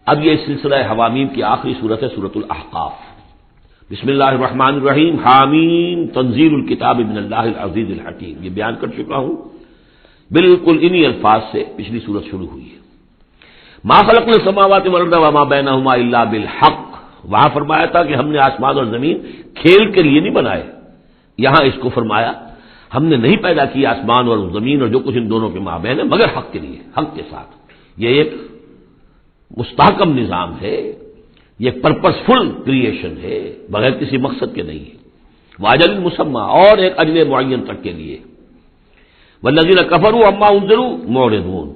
اب یہ سلسلہ حوامیم کی آخری صورت ہے سورۃ الاحقاف۔ بسم اللہ الرحمن الرحیم، حامیم تنزیل الکتاب من اللہ العزیز الحکیم، یہ بیان کر چکا ہوں، بالکل انہی الفاظ سے پچھلی صورت شروع ہوئی ہے۔ ما خلقنا السماوات والارض وما بینہما الا بالحق، وہاں فرمایا تھا کہ ہم نے آسمان اور زمین کھیل کے لیے نہیں بنائے، یہاں اس کو فرمایا ہم نے نہیں پیدا کیا آسمان اور زمین اور جو کچھ ان دونوں کے مابین ہے مگر حق کے لیے، حق کے ساتھ۔ یہ ایک مستحکم نظام ہے، یہ پرپسفل کریشن ہے، بغیر کسی مقصد کے نہیں ہے، واجل مسمى، اور ایک اجل معین تک کے لیے۔ والذین کفروا عما انذروا معرضون،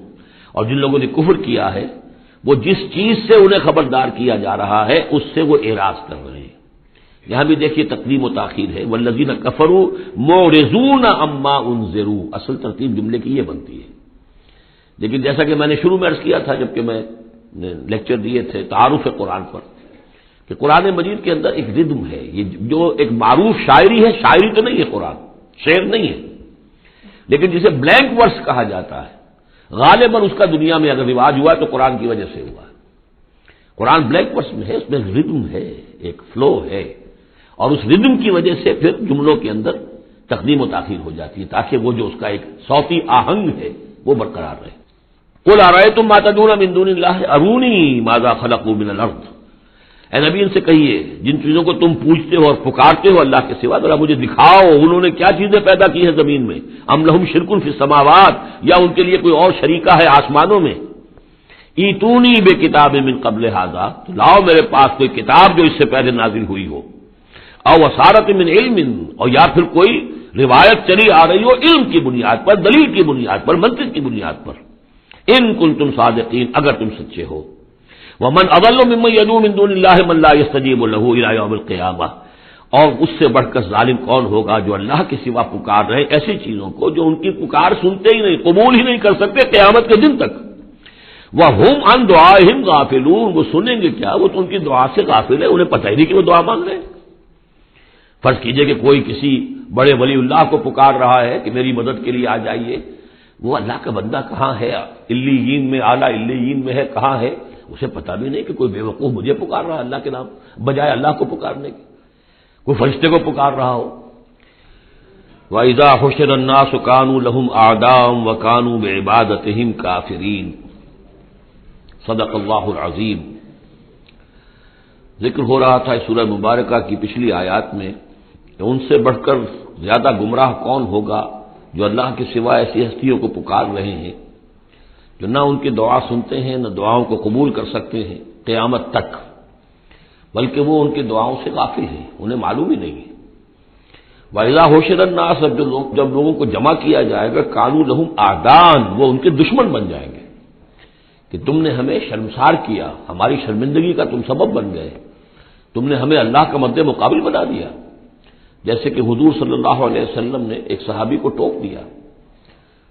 اور جن لوگوں نے کفر کیا ہے وہ جس چیز سے انہیں خبردار کیا جا رہا ہے اس سے وہ اعراض کر رہے ہیں۔ یہاں بھی دیکھیے تقدیم و تاخیر ہے، والذین کفروا معرضون عما انذروا، اصل ترتیب جملے کی یہ بنتی ہے، لیکن جیسا کہ میں نے شروع میں عرض کیا تھا جبکہ میں لیکچر دیے تھے تعارف قرآن پر، کہ قرآن مجید کے اندر ایک ردم ہے، یہ جو ایک معروف شاعری ہے، شاعری تو نہیں ہے، قرآن شعر نہیں ہے، لیکن جسے بلینک ورس کہا جاتا ہے، غالباً اس کا دنیا میں اگر رواج ہوا تو قرآن کی وجہ سے ہوا ہے۔ قرآن بلینک ورس میں ہے، اس میں ردم ہے، ایک فلو ہے، اور اس ردم کی وجہ سے پھر جملوں کے اندر تقدیم و تاخیر ہو جاتی ہے تاکہ وہ جو اس کا ایک صوتی آہنگ ہے وہ برقرار رہے۔ قل ارأیتم ما تدعون من دون اللہ ارونی ماذا خلقوا من الارض، اے نبی ان سے کہیے جن چیزوں کو تم پوچھتے ہو اور پکارتے ہو اللہ کے سوا، ذرا مجھے دکھاؤ انہوں نے کیا چیزیں پیدا کی ہیں زمین میں، ام لہم شرک فی السماوات، یا ان کے لیے کوئی اور شریکہ ہے آسمانوں میں، ایتونی بکتاب من قبل ھذا، تو لاؤ میرے پاس کوئی کتاب جو اس سے پہلے نازل ہوئی ہو، او اثارۃ من علم، اور یا پھر کوئی روایت چلی آ رہی ہو علم کی بنیاد پر، دلیل کی بنیاد پر، منطق کی بنیاد پر، ان کنتم صادقین، اگر تم سچے ہو۔ ومن اضل ممن يدعو من دون اللہ من لا يستجیب له الى یوم القیامہ، اور اس سے بڑھ کر ظالم کون ہوگا جو اللہ کے سوا پکار رہے ایسی چیزوں کو جو ان کی پکار سنتے ہی نہیں، قبول ہی نہیں کر سکتے قیامت کے دن تک۔ وَهُمْ عَنْ دُعَائِهِمْ غَافِلُونَ، وہ سنیں گے کیا، وہ تو ان کی دعا سے غافل ہے، انہیں پتہ ہی نہیں کہ وہ دعا مانگ رہے ہیں۔ فرض کیجئے کہ کوئی کسی بڑے ولی اللہ کو پکار رہا ہے کہ میری مدد کے لیے آ جائیے، وہ اللہ کا بندہ کہاں ہے، علیین میں، اعلیٰ علیین میں ہے، کہاں ہے، اسے پتہ بھی نہیں کہ کوئی بے وقوف مجھے پکار رہا ہے اللہ کے نام بجائے اللہ کو پکارنے کے، کوئی فرشتے کو پکار رہا ہو۔ وَإِذَا حُشِرَ النَّاسُ كَانُوا لَهُمْ أَعْدَاءً وَكَانُوا بِعِبَادَتِهِمْ كَافِرِينَ۔ صدق اللہ العظیم۔ ذکر ہو رہا تھا اس سورہ مبارکہ کی پچھلی آیات میں کہ ان سے بڑھ کر زیادہ گمراہ کون ہوگا جو اللہ کے سوا ایسی ہستیوں کو پکار رہے ہیں جو نہ ان کی دعا سنتے ہیں نہ دعاؤں کو قبول کر سکتے ہیں قیامت تک، بلکہ وہ ان کی دعاؤں سے غافل ہیں، انہیں معلوم ہی نہیں ہے۔ وَإِذَا حُشِرَ النَّاسُ، جب لوگوں کو جمع کیا جائے گا، كَانُوا لَهُمْ أَعْدَاءً، وہ ان کے دشمن بن جائیں گے کہ تم نے ہمیں شرمسار کیا، ہماری شرمندگی کا تم سبب بن گئے، تم نے ہمیں اللہ کا مد مقابل بنا دیا۔ جیسے کہ حضور صلی اللہ علیہ وسلم نے ایک صحابی کو ٹوک دیا،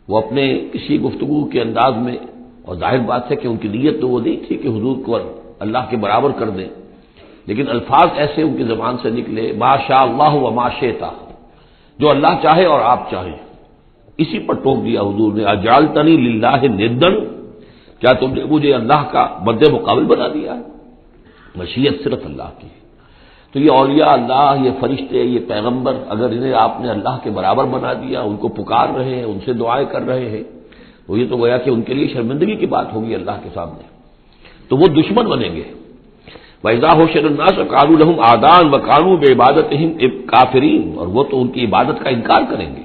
وہ اپنے کسی گفتگو کے انداز میں، اور ظاہر بات ہے کہ ان کی نیت تو وہ نہیں تھی کہ حضور کو اللہ کے برابر کر دیں، لیکن الفاظ ایسے ان کی زبان سے نکلے، ما شاء اللہ و ما شئت، جو اللہ چاہے اور آپ چاہیں، اسی پر ٹوک دیا حضور نے، اجعلتنی للہ ندن، کیا تم نے مجھے اللہ کا مد مقابل بنا دیا ہے؟ مشیت صرف اللہ کی ہے۔ تو یہ اولیاء اللہ، یہ فرشتے، یہ پیغمبر، اگر انہیں آپ نے اللہ کے برابر بنا دیا، ان کو پکار رہے ہیں، ان سے دعائیں کر رہے ہیں، تو یہ تو گویا کہ ان کے لیے شرمندگی کی بات ہوگی اللہ کے سامنے، تو وہ دشمن بنیں گے۔ وَإِذَا حُشِرَ النَّاسُ كَانُوا لَهُمْ أَعْدَاءً وَكَانُوا بِعِبَادَتِهِمْ كَافِرِينَ، اور وہ تو ان کی عبادت کا انکار کریں گے۔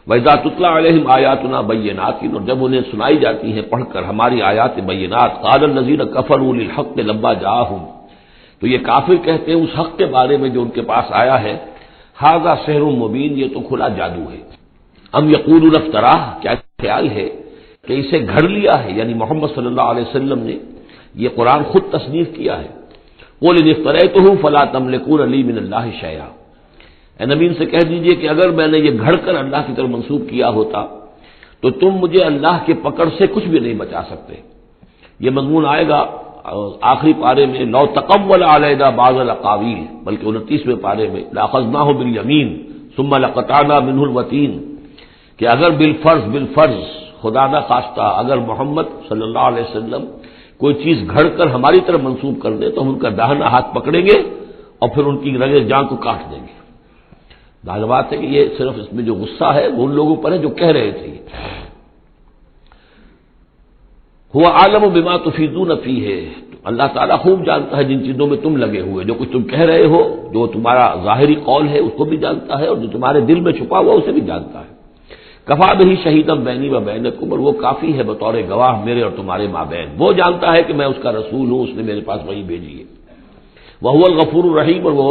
وَإِذَا تُتْلَىٰ عَلَيْهِمْ آيَاتُنَا بَيِّنَاتٍ، اور جب انہیں سنائی جاتی ہیں پڑھ کر ہماری آیات بینات، قَالَ الَّذِينَ كَفَرُوا لِلْحَقِّ لَمَّا جَاءَهُمْ، تو یہ کافر کہتے ہیں اس حق کے بارے میں جو ان کے پاس آیا ہے، ھذا سحر مبین، یہ تو کھلا جادو ہے۔ ام یقولون افتراہ، کیا خیال ہے کہ اسے گھڑ لیا ہے، یعنی محمد صلی اللہ علیہ وسلم نے یہ قرآن خود تصنیف کیا ہے۔ قل ان افتریتہ فلا تملکون لی من اللہ شیئا، اے نبی ان سے کہہ دیجئے کہ اگر میں نے یہ گھڑ کر اللہ کی طرف منسوب کیا ہوتا تو تم مجھے اللہ کے پکڑ سے کچھ بھی نہیں بچا سکتے۔ یہ مضمون آئے گا آخری پارے میں، لو تقول علینا بعض الاقاویل، بلکہ 29ویں پارے میں، لاخذناہ بالیمین ثم لقطعنا منہ الوتین، کہ اگر بالفرض خدا نہ خواستہ اگر محمد صلی اللہ علیہ وسلم کوئی چیز گھڑ کر ہماری طرف منسوب کر دے تو ہم ان کا داہنا ہاتھ پکڑیں گے اور پھر ان کی رگے جان کو کاٹ دیں گے۔ ظاہر بات ہے کہ یہ صرف اس میں جو غصہ ہے وہ ان لوگوں پر ہے جو کہہ رہے تھے۔ ہوا عالم بما تفیضون فیہ، اللہ تعالیٰ خوب جانتا ہے جن چیزوں میں تم لگے ہوئے، جو کچھ تم کہہ رہے ہو، جو تمہارا ظاہری قول ہے اس کو بھی جانتا ہے، اور جو تمہارے دل میں چھپا ہوا اسے بھی جانتا ہے۔ کفا بہ شہیدا بینی و بینکم، اور وہ کافی ہے بطور گواہ میرے اور تمہارے مابین، وہ جانتا ہے کہ میں اس کا رسول ہوں، اس نے میرے پاس وحی بھیجی ہے۔ وہو الغفور الرحیم، اور وہ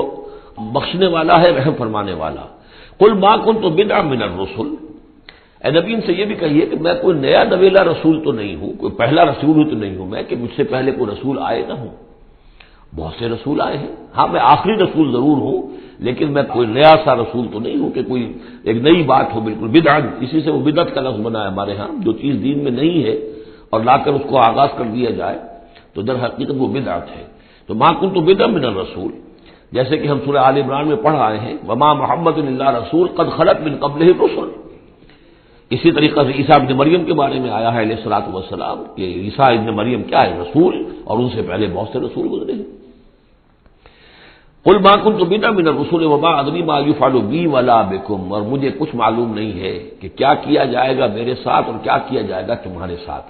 بخشنے والا ہے، رحم فرمانے والا۔ قل ما کنت بدعا من الرسل، اے نبی ان سے یہ بھی کہیے کہ میں کوئی نیا نویلا رسول تو نہیں ہوں، کوئی پہلا رسول ہی تو نہیں ہوں میں کہ مجھ سے پہلے کوئی رسول آئے نہ ہوں۔ بہت سے رسول آئے ہیں، ہاں میں آخری رسول ضرور ہوں، لیکن میں کوئی نیا سا رسول تو نہیں ہوں کہ کوئی ایک نئی بات ہو بالکل۔ بدعت، اسی سے وہ بدعت کا لفظ بنا ہے ہمارے ہاں، جو چیز دین میں نہیں ہے اور لا کر اس کو آغاز کر دیا جائے تو در حقیقت وہ بدعت ہے۔ تو ما کنت بدعا من الرسول، جیسے کہ ہم سورہ آل عمران میں پڑھ آئے ہیں، وما محمد الا رسول قد خلت من قبلہ الرسل۔ اسی طریقہ سے عیسیٰ ابن مریم کے بارے میں آیا ہے علیہ الصلوۃ والسلام کہ عیسیٰ ابن مریم کیا ہے؟ رسول، اور ان سے پہلے بہت سے رسول گزرے ہیں۔ قل ما كنت بدعا من الرسل وما ادري ما يفعل بي ولا بكم، اور مجھے کچھ معلوم نہیں ہے کہ کیا کیا جائے گا میرے ساتھ اور کیا کیا جائے گا تمہارے ساتھ۔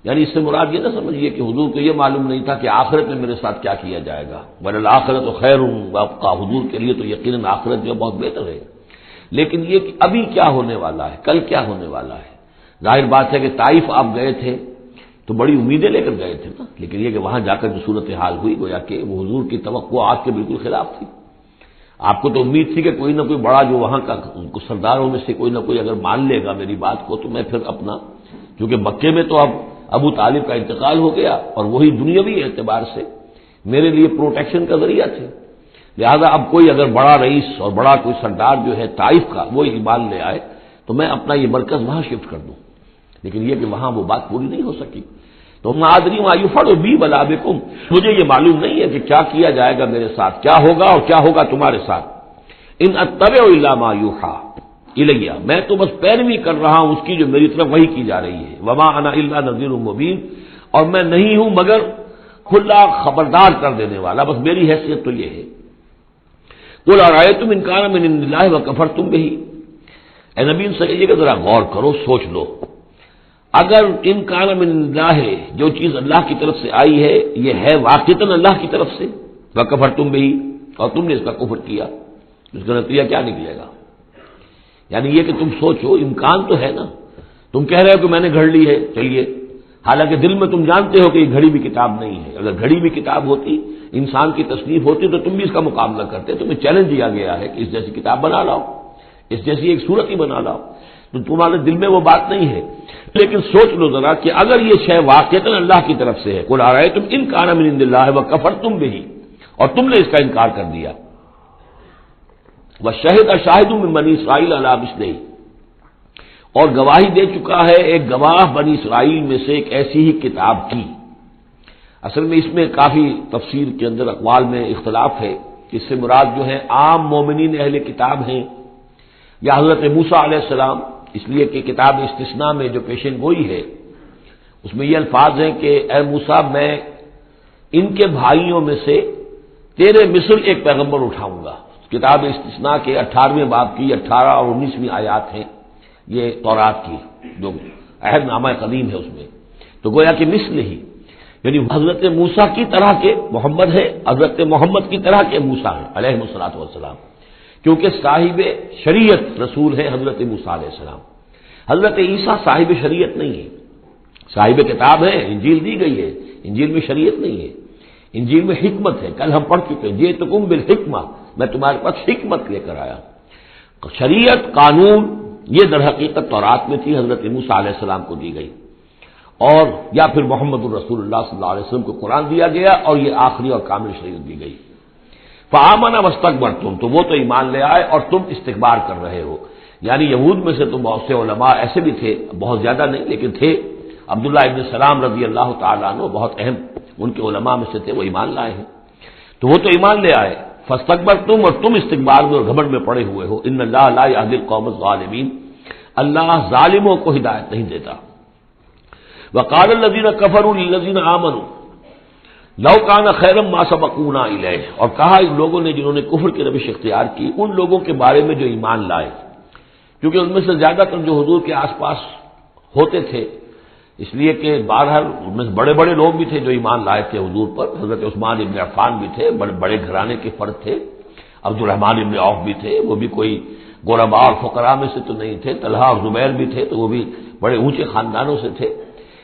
یعنی اس سے مراد یہ نہ سمجھیے کہ حضور کو یہ معلوم نہیں تھا کہ آخرت میں میرے ساتھ کیا کیا جائے گا، وللآخرۃ خیر وابقیٰ، حضور کے لیے تو یقیناً آخرت جو بہت بہتر ہے، لیکن یہ کہ ابھی کیا ہونے والا ہے، کل کیا ہونے والا ہے۔ ظاہر بات ہے کہ طائف آپ گئے تھے تو بڑی امیدیں لے کر گئے تھے نا، لیکن یہ کہ وہاں جا کر جو صورتحال ہوئی گویا کہ وہ حضور کی توقعات کے بالکل خلاف تھی۔ آپ کو تو امید تھی کہ کوئی نہ کوئی بڑا جو وہاں کا سرداروں میں سے کوئی نہ کوئی اگر مان لے گا میری بات کو تو میں پھر اپنا، کیونکہ مکے میں تو اب ابو طالب کا انتقال ہو گیا اور وہی دنیاوی اعتبار سے میرے لیے پروٹیکشن کا ذریعہ تھے، لہذا اب کوئی اگر بڑا رئیس اور بڑا کوئی سردار جو ہے طائف کا وہ ایمان لے آئے تو میں اپنا یہ مرکز وہاں شفٹ کر دوں، لیکن یہ کہ وہاں وہ بات پوری نہیں ہو سکی۔ تو ما ادری ما یفعل بی ولا بکم، مجھے یہ معلوم نہیں ہے کہ کیا کیا جائے گا میرے ساتھ، کیا ہوگا اور کیا ہوگا تمہارے ساتھ۔ ان اتبع الا ما یوحی الی، میں تو بس پیروی کر رہا ہوں اس کی جو میری طرف وحی کی جا رہی ہے۔ وما انا الا نذیر مبین، اور میں نہیں ہوں مگر کھلا خبردار کر دینے والا، بس میری حیثیت تو یہ ہے۔ قل ارأیتم ان کان من عند اللہ وکفرتم بہ، اے نبی ان سے کہیے کہ ذرا غور کرو، سوچ لو، اگر ان کان من اللہ، جو چیز اللہ کی طرف سے آئی ہے یہ ہے واقعتاً اللہ کی طرف سے، وکفرتم بہ، اور تم نے اس کا کفر کیا، اس کا نتیجہ کیا نکلے گا؟ یعنی یہ کہ تم سوچو، امکان تو ہے نا، تم کہہ رہے ہو کہ میں نے گھڑ لی ہے، چلیے، حالانکہ دل میں تم جانتے ہو کہ یہ گھڑی بھی کتاب نہیں ہے، اگر گھڑی بھی کتاب ہوتی، انسان کی تصنیف ہوتی تو تم بھی اس کا مقابلہ کرتے، تمہیں چیلنج دیا گیا ہے کہ اس جیسی کتاب بنا لاؤ، اس جیسی ایک صورت ہی بنا لاؤ، تو تمہارے دل میں وہ بات نہیں ہے، لیکن سوچ لو ذرا کہ اگر یہ شے واقعتاً اللہ کی طرف سے ہے، قل ارأیتم ان کان من عند اللہ وکفرتم بہ، اور تم نے اس کا انکار کر دیا، وشہد شاہد من بنی اسرائیل علی مثلہ، اور گواہی دے چکا ہے ایک گواہ بنی اسرائیل میں سے ایک ایسی ہی کتاب کی۔ اصل میں اس میں کافی تفسیر کے اندر اقوال میں اختلاف ہے کہ اس سے مراد جو ہے عام مومنین اہل کتاب ہیں یا حضرت موسیٰ علیہ السلام، اس لیے کہ کتاب استثناء میں جو پیشن گوئی ہے اس میں یہ الفاظ ہیں کہ اے موسیٰ میں ان کے بھائیوں میں سے تیرے مثل ایک پیغمبر اٹھاؤں گا۔ کتاب استثناء کے 18ویں باب کی 18 اور 19ویں آیات ہیں یہ تورات کی، جو عہد نامہ قدیم ہے اس میں، تو گویا کہ مثل ہی، یعنی حضرت موسیٰ کی طرح کے محمد ہے، حضرت محمد کی طرح کے موسیٰ ہیں علیہ الصلوۃ والسلام، کیونکہ صاحب شریعت رسول ہے حضرت موسیٰ علیہ السلام۔ حضرت عیسیٰ صاحب شریعت نہیں ہے، صاحب کتاب ہے، انجیل دی گئی ہے، انجیل میں شریعت نہیں ہے، انجیل میں حکمت ہے، کل ہم پڑھ چکے ہیں جئتکم بالحکمہ، میں تمہارے پاس حکمت لے کر آیا۔ شریعت، قانون، یہ در حقیقت تورات میں تھی، حضرت موسیٰ علیہ السلام کو دی گئی، اور یا پھر محمد الرسول اللہ صلی اللہ علیہ وسلم کو قرآن دیا گیا اور یہ آخری اور کامل شریعت دی گئی۔ فآمن واستکبرتم، تو وہ تو ایمان لے آئے اور تم استکبار کر رہے ہو، یعنی یہود میں سے تو بہت سے علماء ایسے بھی تھے، بہت زیادہ نہیں لیکن تھے، عبداللہ ابن سلام رضی اللہ تعالیٰ عنہ بہت اہم ان کے علماء میں سے تھے، وہ ایمان لائے ہیں، تو وہ تو ایمان لے آئے، فاستکبرتم، اور تم استکبار میں اور گھمنڈ میں پڑے ہوئے ہو۔ ان اللہ لا یہدی القوم الظالمین، اللہ ظالموں کو ہدایت نہیں دیتا۔ وقال الذین کفروا للذین آمنوا لو کان خیرا ما سبقونا الیہ، اور کہا ان لوگوں نے جنہوں نے کفر کی روش اختیار کی ان لوگوں کے بارے میں جو ایمان لائے، کیونکہ ان میں سے زیادہ تر جو حضور کے آس پاس ہوتے تھے، اس لیے کہ بہرحال ان میں بڑے بڑے لوگ بھی تھے جو ایمان لائے تھے حضور پر، حضرت عثمان ابن عفان بھی تھے، بڑے بڑے گھرانے کے فرد تھے، عبد الرحمن ابن عوف بھی تھے، وہ بھی کوئی غرباء اور فقراء میں سے تو نہیں تھے، طلحہ اور زبیر بھی تھے تو وہ بھی بڑے اونچے خاندانوں سے تھے،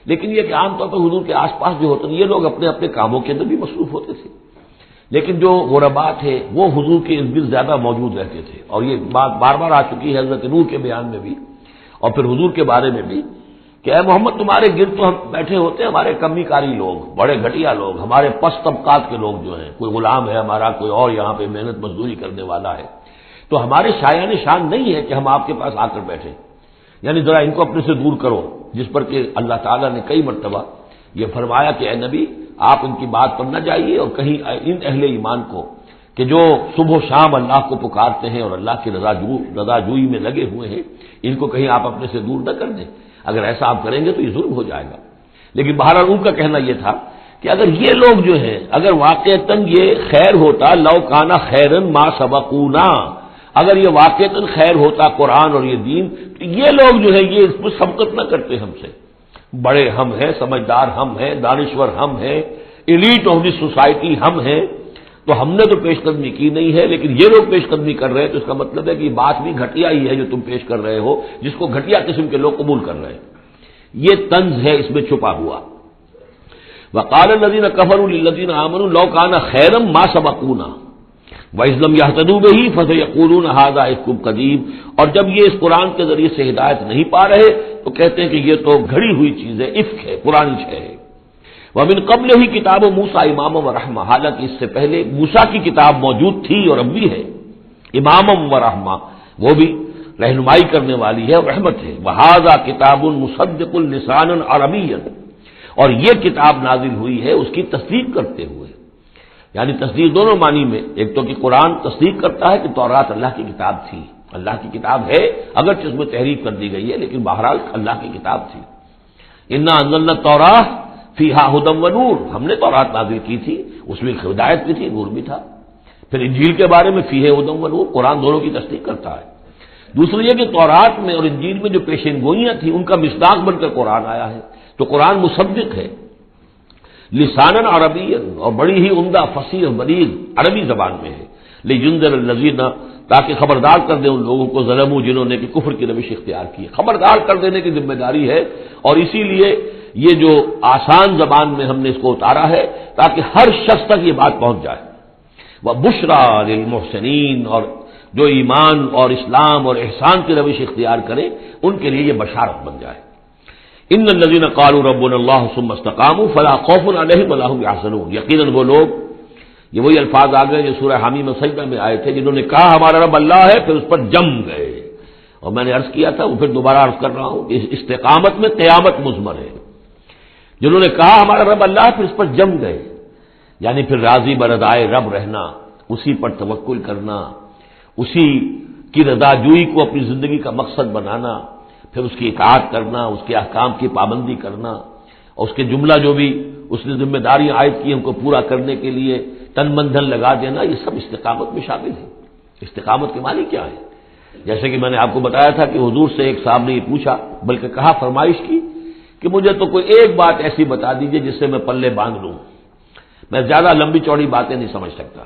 لیکن یہ کہ عام طور پر حضور کے آس پاس جو ہوتے ہیں یہ لوگ اپنے اپنے کاموں کے اندر بھی مصروف ہوتے تھے، لیکن جو غرباء تھے وہ حضور کے ارد گرد زیادہ موجود رہتے تھے، اور یہ بات بار بار آ چکی ہے حضرت نوح کے بیان میں بھی اور پھر حضور کے بارے میں بھی کہ اے محمد تمہارے گرد تو ہم بیٹھے ہوتے ہیں ہمارے کمی کاری لوگ، بڑے گھٹیا لوگ، ہمارے پست طبقات کے لوگ جو ہیں، کوئی غلام ہے ہمارا، کوئی اور یہاں پہ محنت مزدوری کرنے والا ہے، تو ہمارے شایان شان نہیں ہے کہ ہم آپ کے پاس آ کر بیٹھیں، یعنی ذرا ان کو اپنے سے دور کرو، جس پر کہ اللہ تعالیٰ نے کئی مرتبہ یہ فرمایا کہ اے نبی آپ ان کی بات پر نہ جائیے، اور کہیں ان اہل ایمان کو کہ جو صبح و شام اللہ کو پکارتے ہیں اور اللہ کی رضا جوئی میں لگے ہوئے ہیں، ان کو کہیں آپ اپنے سے دور نہ کر دیں، اگر ایسا آپ کریں گے تو یہ ظلم ہو جائے گا۔ لیکن بہرحال ان کا کہنا یہ تھا کہ اگر یہ لوگ جو ہیں اگر واقعتاً یہ خیر ہوتا، لو کانا خیرن ما سبقونا، اگر یہ واقعتاً خیر ہوتا قرآن اور یہ دین، تو یہ لوگ جو ہے یہ اس پر سبقت نہ کرتے ہم سے، بڑے ہم ہیں، سمجھدار ہم ہیں، دانشور ہم ہیں، ایلیٹ آف دی سوسائٹی ہم ہیں، تو ہم نے تو پیش قدمی کی نہیں ہے، لیکن یہ لوگ پیش قدمی کر رہے ہیں، تو اس کا مطلب ہے کہ یہ بات بھی گھٹیا ہی ہے جو تم پیش کر رہے ہو، جس کو گھٹیا قسم کے لوگ قبول کر رہے ہیں۔ یہ طنز ہے اس میں چھپا ہوا۔ وقال الذین کفروا للذین آمنوا لو کان خیرا ما سبقونا وَإِذْ لَمْ يَهْتَدُوا بِهِ فَسَيَقُولُونَ هَذَا إِفْكٌ قَدِيمٌ، اور جب یہ اس قرآن کے ذریعے سے ہدایت نہیں پا رہے تو کہتے ہیں کہ یہ تو گھڑی ہوئی چیز ہے، افک ہے، پرانی ہے۔ وَمِن قَبْلِهِ كِتَابُ مُوسَىٰ إِمَامًا وَرَحْمَةً، حالانکہ اس سے پہلے موسیٰ کی کتاب موجود تھی اور اب بھی ہے، امامًا ورحمہ، وہ بھی رہنمائی کرنے والی ہے اور رحمت ہے۔ وَهَٰذَا كِتَابٌ مُصَدِّقٌ لِسَانًا عَرَبِيًّا، اور یہ کتاب نازل ہوئی ہے اس کی تصدیق کرتے ہوئے، یعنی تصدیق دونوں معنی میں، ایک تو کہ قرآن تصدیق کرتا ہے کہ تورات اللہ کی کتاب تھی، اللہ کی کتاب ہے، اگرچہ اس میں تحریف کر دی گئی ہے لیکن بہرحال اللہ کی کتاب تھی۔ انا انزلنا التوراۃ فیہا ھدی ونور، ہم نے تورات نازل کی تھی، اس میں ہدایت بھی تھی، نور بھی تھا۔ پھر انجیل کے بارے میں فیہا ھدی ونور، قرآن دونوں کی تصدیق کرتا ہے۔ دوسرا یہ کہ تورات میں اور انجیل میں جو پیشین گوئیاں تھیں ان کا مصداق بن کر قرآن آیا ہے، تو قرآن مصدق ہے، لسانًا عربیًا، اور بڑی ہی عمدہ فصیح بلیغ عربی زبان میں ہے، لینذر الذین، تاکہ خبردار کر دے ان لوگوں کو ظلموا، جنہوں نے کہ کفر کی روش اختیار کی، خبردار کر دینے کی ذمہ داری ہے، اور اسی لیے یہ جو آسان زبان میں ہم نے اس کو اتارا ہے تاکہ ہر شخص تک یہ بات پہنچ جائے۔ وبشریٰ للمحسنین، اور جو ایمان اور اسلام اور احسان کی روش اختیار کریں ان کے لیے یہ بشارت بن جائے۔ ان الذین قالوا ربنا اللہ ثم استقاموا فلا خوف علیہم ولا هم يحزنون، یقیناً وہ لوگ، یہ وہی الفاظ آ گئے جو سورہ حامیم سجدہ میں آئے تھے، جنہوں نے کہا ہمارا رب اللہ ہے پھر اس پر جم گئے، اور میں نے عرض کیا تھا وہ پھر دوبارہ عرض کر رہا ہوں کہ اس استقامت میں قیامت مضمر ہے، جنہوں نے کہا ہمارا رب اللہ ہے پھر اس پر جم گئے، یعنی پھر راضی برضائے رب رہنا، اسی پر توکل کرنا، اسی کی رضا جوئی کو اپنی زندگی کا مقصد بنانا، پھر اس کی اطاعت کرنا، اس کے احکام کی پابندی کرنا، اور اس کے جملہ جو بھی اس نے ذمہ داریاں عائد کی ان کو پورا کرنے کے لیے تن من دھن لگا دینا، یہ سب استقامت میں شامل ہے۔ استقامت کے معنی کیا ہے؟ جیسے کہ میں نے آپ کو بتایا تھا کہ حضور سے ایک صاحب نے یہ پوچھا، بلکہ کہا، فرمائش کی کہ مجھے تو کوئی ایک بات ایسی بتا دیجئے جس سے میں پلے باندھ لوں، میں زیادہ لمبی چوڑی باتیں نہیں سمجھ سکتا۔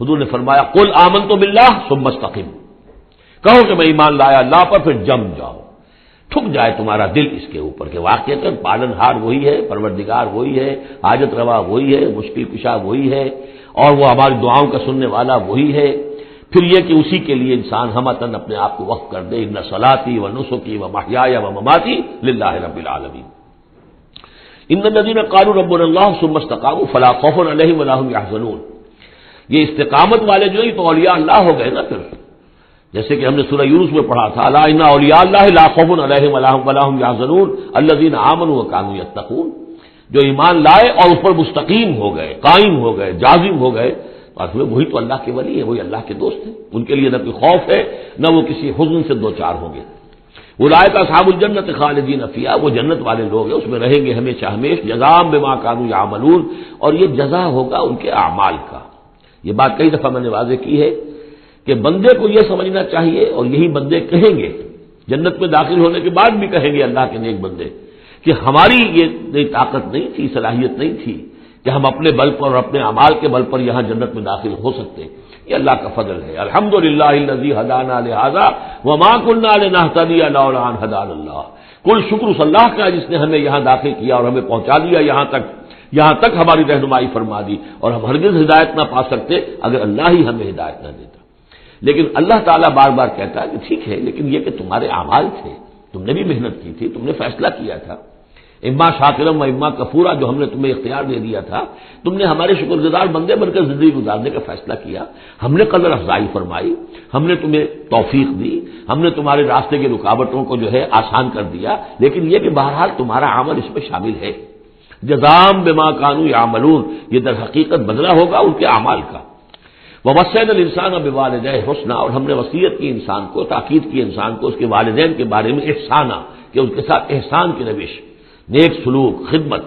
حضور نے فرمایا، قل آمنت باللہ ثم استقم، کہو کہ میں ایمان لایا اللہ پر پھر جم جاؤ، ٹھک جائے تمہارا دل اس کے اوپر کہ واقعی پالن ہار وہی ہے، پروردگار وہی ہے، حاجت روا وہی ہے، مشکل کشا وہی ہے، اور وہ ہماری دعاؤں کا سننے والا وہی ہے۔ پھر یہ کہ اسی کے لیے انسان ہمتن اپنے آپ کو وقف کر دے، ان صلاتی و نسکی و محیای و مماتی للہ رب العالمین۔ ان الذین قالوا ربنا اللہ ثم استقاموا فلا خوف علیہم ولا هم يحزنون، یہ استقامت والے جو ہیں تو اولیاء اللہ ہو گئے نا، پھر جیسے کہ ہم نے سورہ یونس میں پڑھا تھا، الا ان اولیاء اللہ لا خوف علیہم ولا هم يحزنون الذین آمنوا وكانوا يتقون، جو ایمان لائے اور اس پر مستقیم ہو گئے، قائم ہو گئے، جازم ہو گئے، وہی تو اللہ کے ولی ہے، وہی اللہ کے دوست ہیں، ان کے لیے نہ کوئی خوف ہے نہ وہ کسی حزن سے دوچار ہوں گے۔ اولئک اصحاب الجنت خالدین فیہا، وہ جنت والے لوگ ہیں، اس میں رہیں گے ہمیشہ ہمیشہ، جزاء بما کانوا یعملون، اور یہ جزا ہوگا ان کے اعمال کا۔ یہ بات کئی دفعہ میں نے واضح کی ہے کہ بندے کو یہ سمجھنا چاہیے، اور یہی بندے کہیں گے جنت میں داخل ہونے کے بعد بھی کہیں گے اللہ کے نیک بندے، کہ ہماری یہ طاقت نہیں تھی، صلاحیت نہیں تھی کہ ہم اپنے بل پر اور اپنے اعمال کے بل پر یہاں جنت میں داخل ہو سکتے۔ یہ اللہ کا فضل ہے۔ الحمدللہ الذی ہدانا لہذا وما کنا لنہتدی لولا ان ہدانا اللہ، کل شکر اس اللہ کا جس نے ہمیں یہاں داخل کیا اور ہمیں پہنچا دیا یہاں تک ہماری رہنمائی فرما دی، اور ہم ہرگز ہدایت نہ پا سکتے اگر اللہ ہی ہمیں ہدایت نہ دیتا۔ لیکن اللہ تعالیٰ بار بار کہتا ہے کہ ٹھیک ہے، لیکن یہ کہ تمہارے اعمال تھے، تم نے بھی محنت کی تھی، تم نے فیصلہ کیا تھا، اما شاکرم و اما کفورا، جو ہم نے تمہیں اختیار دے دیا تھا، تم نے ہمارے شکر گزار بندے بن کر زندگی گزارنے کا فیصلہ کیا، ہم نے قدر افزائی فرمائی، ہم نے تمہیں توفیق دی، ہم نے تمہارے راستے کی رکاوٹوں کو جو ہے آسان کر دیا، لیکن یہ کہ بہرحال تمہارا عمل اس میں شامل ہے۔ جزاء بما کانوا یعملون، یہ در حقیقت بدلہ ہوگا ان کے اعمال کا۔ ووصینا الانسان بوالدیہ حسنا، اور ہم نے وصیت کی انسان کو، تاکید کی انسان کو اس کے والدین کے بارے میں احسانا، کہ اس کے ساتھ احسان کی روش، نیک سلوک، خدمت۔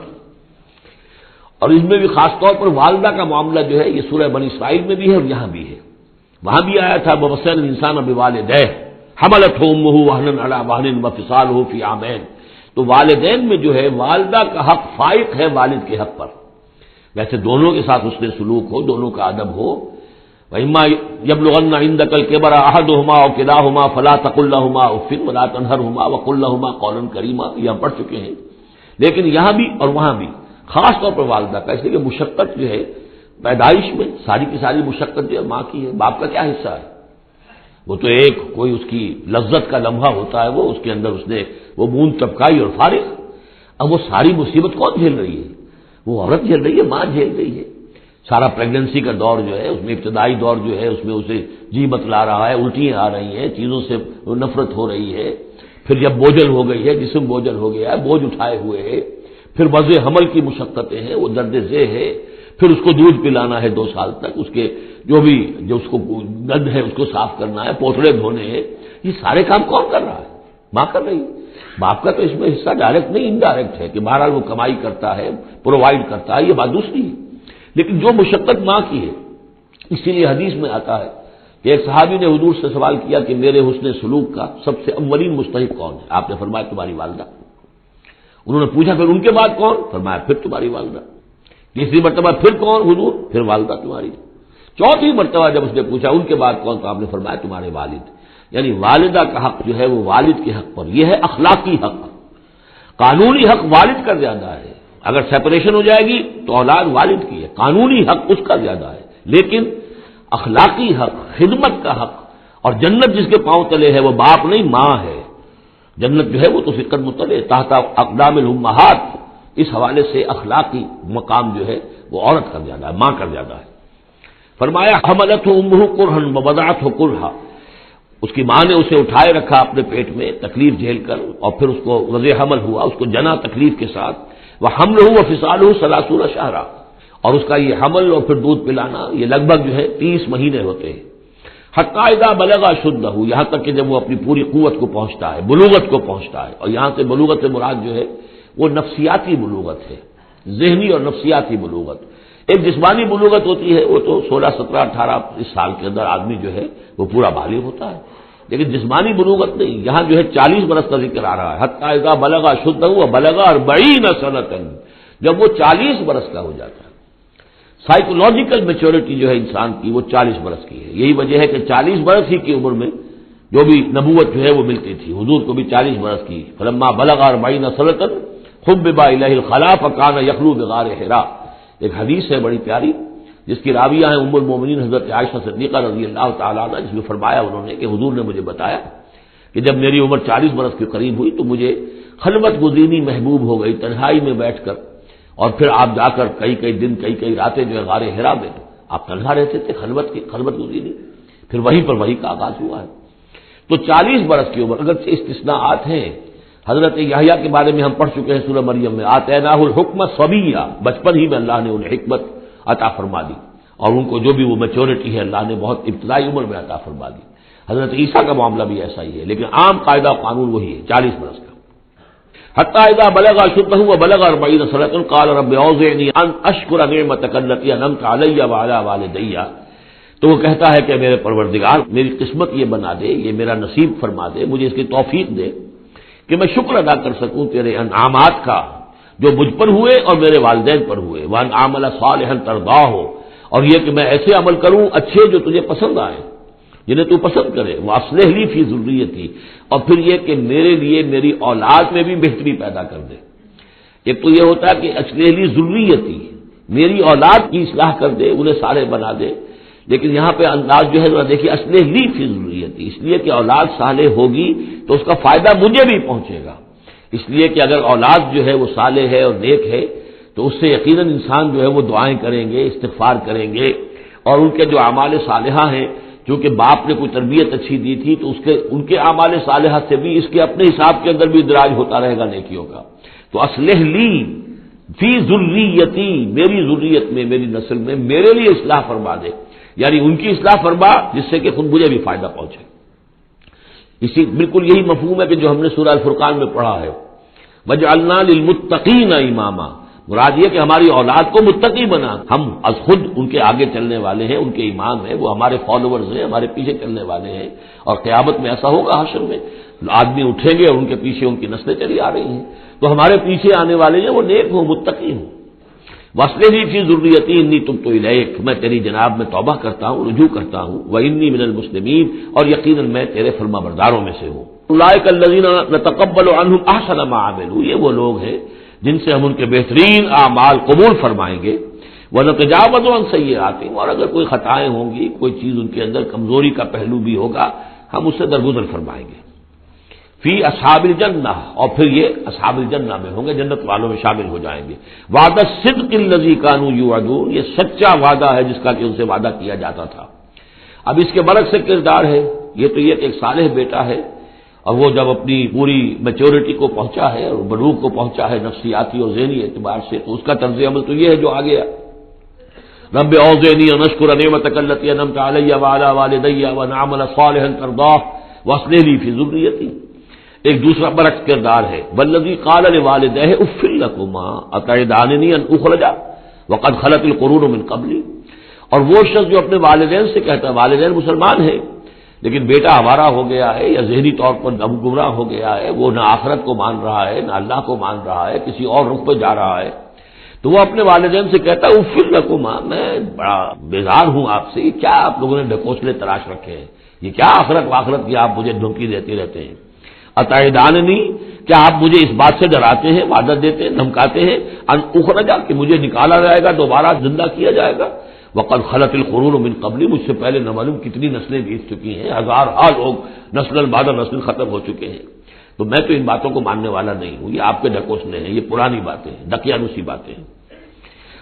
اور اس میں بھی خاص طور پر والدہ کا معاملہ جو ہے یہ سورہ بنی اسرائیل میں بھی ہے اور یہاں بھی ہے۔ وہاں بھی آیا تھا ووصینا الانسان بوالدیہ حملتہ امہ وہنا علی وہن وفصالہ فی عامین، تو والدین میں جو ہے والدہ کا حق فائق ہے والد کے حق پر، ویسے دونوں کے ساتھ اس نے سلوک ہو، دونوں کا ادب ہو۔ وَإِمَّا يَبْلُغَنَّ عِندَكَ الْكِبَرَ أَحَدُهُمَا أَوْ كِلَاهُمَا فَلَا تَقُل لَّهُمَا أُفٍّ وَلَا تَنْهَرْهُمَا وَقُل لَّهُمَا قَوْلًا كَرِيمًا، یہ ہم پڑھ چکے ہیں۔ لیکن یہاں بھی اور وہاں بھی خاص طور پر والدہ کا، اس لیے کہ مشقت جو ہے پیدائش میں ساری کی ساری مشقت جو ہے ماں کی ہے، باپ کا کیا حصہ ہے؟ وہ تو ایک کوئی اس کی لذت کا لمحہ ہوتا ہے، وہ اس کے اندر اس نے وہ بوند ٹپکائی اور فارغ۔ اب وہ ساری مصیبت کون جھیل رہی ہے؟ وہ عورت جھیل رہی ہے، ماں جھیل رہی ہے۔ سارا پریگننسی کا دور جو ہے، اس میں ابتدائی دور جو ہے، اس میں اسے جی بتلا رہا ہے، الٹیاں آ رہی ہیں، چیزوں سے نفرت ہو رہی ہے، پھر جب بوجھل ہو گئی ہے، جسم بوجھل ہو گیا ہے، بوجھ اٹھائے ہوئے ہے، پھر وضع حمل کی مشقتیں ہیں، وہ درد ذیل ہے، پھر اس کو دودھ پلانا ہے 2 سال تک، اس کے جو اس کو گند ہے اس کو صاف کرنا ہے، پوتڑے دھونے ہیں، یہ سارے کام کون کر رہا ہے؟ ماں کر رہی ہے۔ باپ کا تو اس میں حصہ ڈائریکٹ نہیں، انڈائریکٹ ہے کہ بہرحال وہ کمائی کرتا ہے، پرووائڈ کرتا ہے، یہ بات دوسری ہے، لیکن جو مشقت ماں کی ہے۔ اسی لیے حدیث میں آتا ہے کہ ایک صحابی نے حضور سے سوال کیا کہ میرے حسن سلوک کا سب سے اولین مستحق کون ہے؟ آپ نے فرمایا تمہاری والدہ۔ انہوں نے پوچھا پھر ان کے بعد کون؟ فرمایا پھر تمہاری والدہ۔ تیسری مرتبہ پھر کون؟ حضور پھر والدہ تمہاری۔ چوتھی مرتبہ جب اس نے پوچھا ان کے بعد کون، تو آپ نے فرمایا تمہارے والد۔ یعنی والدہ کا حق جو ہے وہ والد کے حق پر، یہ ہے اخلاقی حق۔ قانونی حق والد کا زیادہ ہے، اگر سیپریشن ہو جائے گی تو اولاد والد کی ہے، قانونی حق اس کا زیادہ ہے، لیکن اخلاقی حق، خدمت کا حق اور جنت جس کے پاؤں تلے ہے وہ باپ نہیں ماں ہے۔ جنت جو ہے وہ تو فکر مطلع تحت اقدام الامہات، اس حوالے سے اخلاقی مقام جو ہے وہ عورت کا زیادہ ہے، ماں کا زیادہ ہے۔ فرمایا حملتہ امہ کرہا ووضعتہ کرہا، اس کی ماں نے اسے اٹھائے رکھا اپنے پیٹ میں تکلیف جھیل کر، اور پھر اس کو وضع حمل ہوا، اس کو جنا تکلیف کے ساتھ، وحملہ وفصالہ 30 شہرا، اور اس کا یہ حمل اور پھر دودھ پلانا یہ لگ بھگ جو ہے 30 مہینے ہوتے ہیں۔ حتی اذا بلغ اشدہ، یہاں تک کہ جب وہ اپنی پوری قوت کو پہنچتا ہے، بلوغت کو پہنچتا ہے، اور یہاں سے بلوغت سے مراد جو ہے وہ نفسیاتی بلوغت ہے، ذہنی اور نفسیاتی بلوغت۔ ایک جسمانی بلوغت ہوتی ہے، وہ تو 16، 17، 18 اس سال کے اندر آدمی جو ہے وہ پورا بالغ ہوتا ہے، لیکن جسمانی بلوغت نہیں، یہاں جو ہے 40 برس کا ذکر آ رہا ہے۔ حتی اذا بلغ اشدہ وبلغ 40 سنۃ، جب وہ 40 برس کا ہو جاتا ہے۔ سائیکولوجیکل میچورٹی جو ہے انسان کی وہ 40 برس کی ہے، یہی وجہ ہے کہ 40 برس ہی کی عمر میں جو بھی نبوت جو ہے وہ ملتی تھی، حضور کو بھی 40 برس کی۔ فلما بلغ 40 سنۃ حبب الیہ الخلاء فکان یخلو بغار حراء، ایک حدیث ہے بڑی پیاری جس کی راویہ ہیں ام المومنین حضرت عائشہ صدیقہ رضی اللہ تعالی عنہ، جس میں فرمایا انہوں نے کہ حضور نے مجھے بتایا کہ جب میری عمر 40 برس کے قریب ہوئی تو مجھے خلوت گزینی محبوب ہو گئی، تنہائی میں بیٹھ کر، اور پھر آپ جا کر کئی دن کئی راتیں جو ہے غار حرا میں آپ تنہا رہتے تھے، خلوت گزینی، پھر وہیں پر وہی کا آغاز ہوا ہے۔ تو 40 برس کی عمر، اگرچہ استثناءات ہیں، حضرت یحییٰ کے بارے میں ہم پڑھ چکے ہیں سورہ مریم میں، آتیناہ الحکم صبیہ، بچپن ہی میں اللہ نے انہیں حکمت عطا فرما دی، اور ان کو جو بھی وہ میچورٹی ہے اللہ نے بہت ابتدائی عمر میں عطا فرما دی۔ حضرت عیسیٰ کا معاملہ بھی ایسا ہی ہے، لیکن عام قاعدہ قانون وہی ہے 40 برس کا۔ حتی اذا بلغ اشدہ وبلغ 40 سنۃ قال رب اوزعنی ان اشکر نعمتک التی انعمت علی وعلی والدی، تو وہ کہتا ہے کہ میرے پروردگار میری قسمت یہ بنا دے، یہ میرا نصیب فرما دے، مجھے اس کی توفیق دے کہ میں شکر ادا کر سکوں تیرے انعامات کا جو مجھ پر ہوئے اور میرے والدین پر ہوئے، وان اعمل صالحا ترضاہ، اور یہ کہ میں ایسے عمل کروں اچھے جو تجھے پسند آئے، جنہیں تو پسند کرے، واصلح لی فی ذریتی، اور پھر یہ کہ میرے لیے میری اولاد میں بھی بہتری پیدا کر دے۔ ایک تو یہ ہوتا ہے کہ اصلح لی ذریتی، میری اولاد کی اصلاح کر دے، انہیں صالح بنا دے، لیکن یہاں پہ انداز جو ہے ذرا دیکھیے، اصلح لی فی ذریتی، اس لیے کہ اولاد صالح ہوگی تو اس کا فائدہ مجھے بھی پہنچے گا، اس لیے کہ اگر اولاد جو ہے وہ صالح ہے اور نیک ہے تو اس سے یقیناً انسان جو ہے وہ دعائیں کریں گے، استغفار کریں گے، اور ان کے جو اعمال صالحہ ہیں، چونکہ باپ نے کوئی تربیت اچھی دی تھی تو ان کے اعمال صالحہ سے بھی اس کے اپنے حساب کے اندر بھی ادراج ہوتا رہے گا نیکیوں کا۔ تو اصلح لی فی ذریتی، میری ذریت میں، میری نسل میں میرے لیے اصلاح فرما دے، یعنی ان کی اصلاح فرما جس سے کہ خود مجھے بھی فائدہ پہنچے۔ اسی بالکل یہی مفہوم ہے کہ جو ہم نے سورہ الفرقان میں پڑھا ہے، وجعلنا للمتقین اماما، مراد یہ کہ ہماری اولاد کو متقی بنا، ہم از خود ان کے آگے چلنے والے ہیں، ان کے امام ہیں، وہ ہمارے فالوورز ہیں، ہمارے پیچھے چلنے والے ہیں، اور قیامت میں ایسا ہوگا حشر میں آدمی اٹھیں گے اور ان کے پیچھے ان کی نسلیں چلی آ رہی ہیں، تو ہمارے پیچھے آنے والے ہیں وہ نیک ہوں، متقی ہوں۔ واصلح لی فی ذریتی انی تبت الیک، میں تیری جناب میں توبہ کرتا ہوں، رجوع کرتا ہوں، وانی من المسلمین، اور یقیناً میں تیرے فرما برداروں میں سے ہوں۔ اولئک الذین نتقبل عنہم احسن ما عملوا، یہ وہ لوگ ہیں جن سے ہم ان کے بہترین اعمال قبول فرمائیں گے، ونتجاوز عن سیئاتہم، اور اگر کوئی خطائیں ہوں گی، کوئی چیز ان کے اندر کمزوری کا پہلو بھی ہوگا، ہم اس سے درگزر فرمائیں گے۔ فی اصحاب الجنہ، اور پھر یہ اصحاب الجنہ میں ہوں گے، جنت والوں میں شامل ہو جائیں گے۔ وعد الصدق الذی کانوا یوعدون، یہ سچا وعدہ ہے جس کا کہ ان سے وعدہ کیا جاتا تھا۔ اب اس کے برعکس کردار ہے، یہ تو یہ کہ ایک صالح بیٹا ہے، اور وہ جب اپنی پوری میچورٹی کو پہنچا ہے اور بلوغ کو پہنچا ہے نفسیاتی اور ذہنی اعتبار سے، تو اس کا طرز عمل تو یہ ہے جو آگے ہے، رب اوزعنی ان اشکر نعمتک التی انعمت علی وعلی والدی وان اعمل صالحا ترضاہ واصلح لی فی ذریتی۔ ایک دوسرا برعکس کردار ہے، والذی قال لوالدیہ اف لکما اتعداننی ان اخرج وقد خلت القرون من قبلی، اور وہ شخص جو اپنے والدین سے کہتا ہے، والدین مسلمان ہیں لیکن بیٹا آوارہ ہو گیا ہے یا ذہنی طور پر گمراہ ہو گیا ہے، وہ نہ آخرت کو مان رہا ہے نہ اللہ کو مان رہا ہے، کسی اور رخ پہ جا رہا ہے، تو وہ اپنے والدین سے کہتا ہے اف لکما، میں بڑا بیزار ہوں آپ سے، یہ کیا آپ لوگوں نے ڈھکوسلے تراش رکھے ہیں، یہ کیا آخرت واخرت کی آپ مجھے دھمکی دیتے رہتے ہیں۔ اتعداننی، کیا آپ مجھے اس بات سے ڈراتے ہیں، وعدہ دیتے ہیں، دھمکاتے ہیں، ان اخرجا، کہ مجھے نکالا جائے گا، دوبارہ زندہ کیا جائے گا، وقد خلت القرون من قبلی، مجھ سے پہلے نہ معلوم کتنی نسلیں بیت چکی ہیں، ہزارہا لوگ نسل بعد نسل ختم ہو چکے ہیں، تو میں تو ان باتوں کو ماننے والا نہیں ہوں، یہ آپ کے ڈھکوسلے ہیں، یہ پرانی باتیں ہیں، دقیانوسی باتیں ہیں۔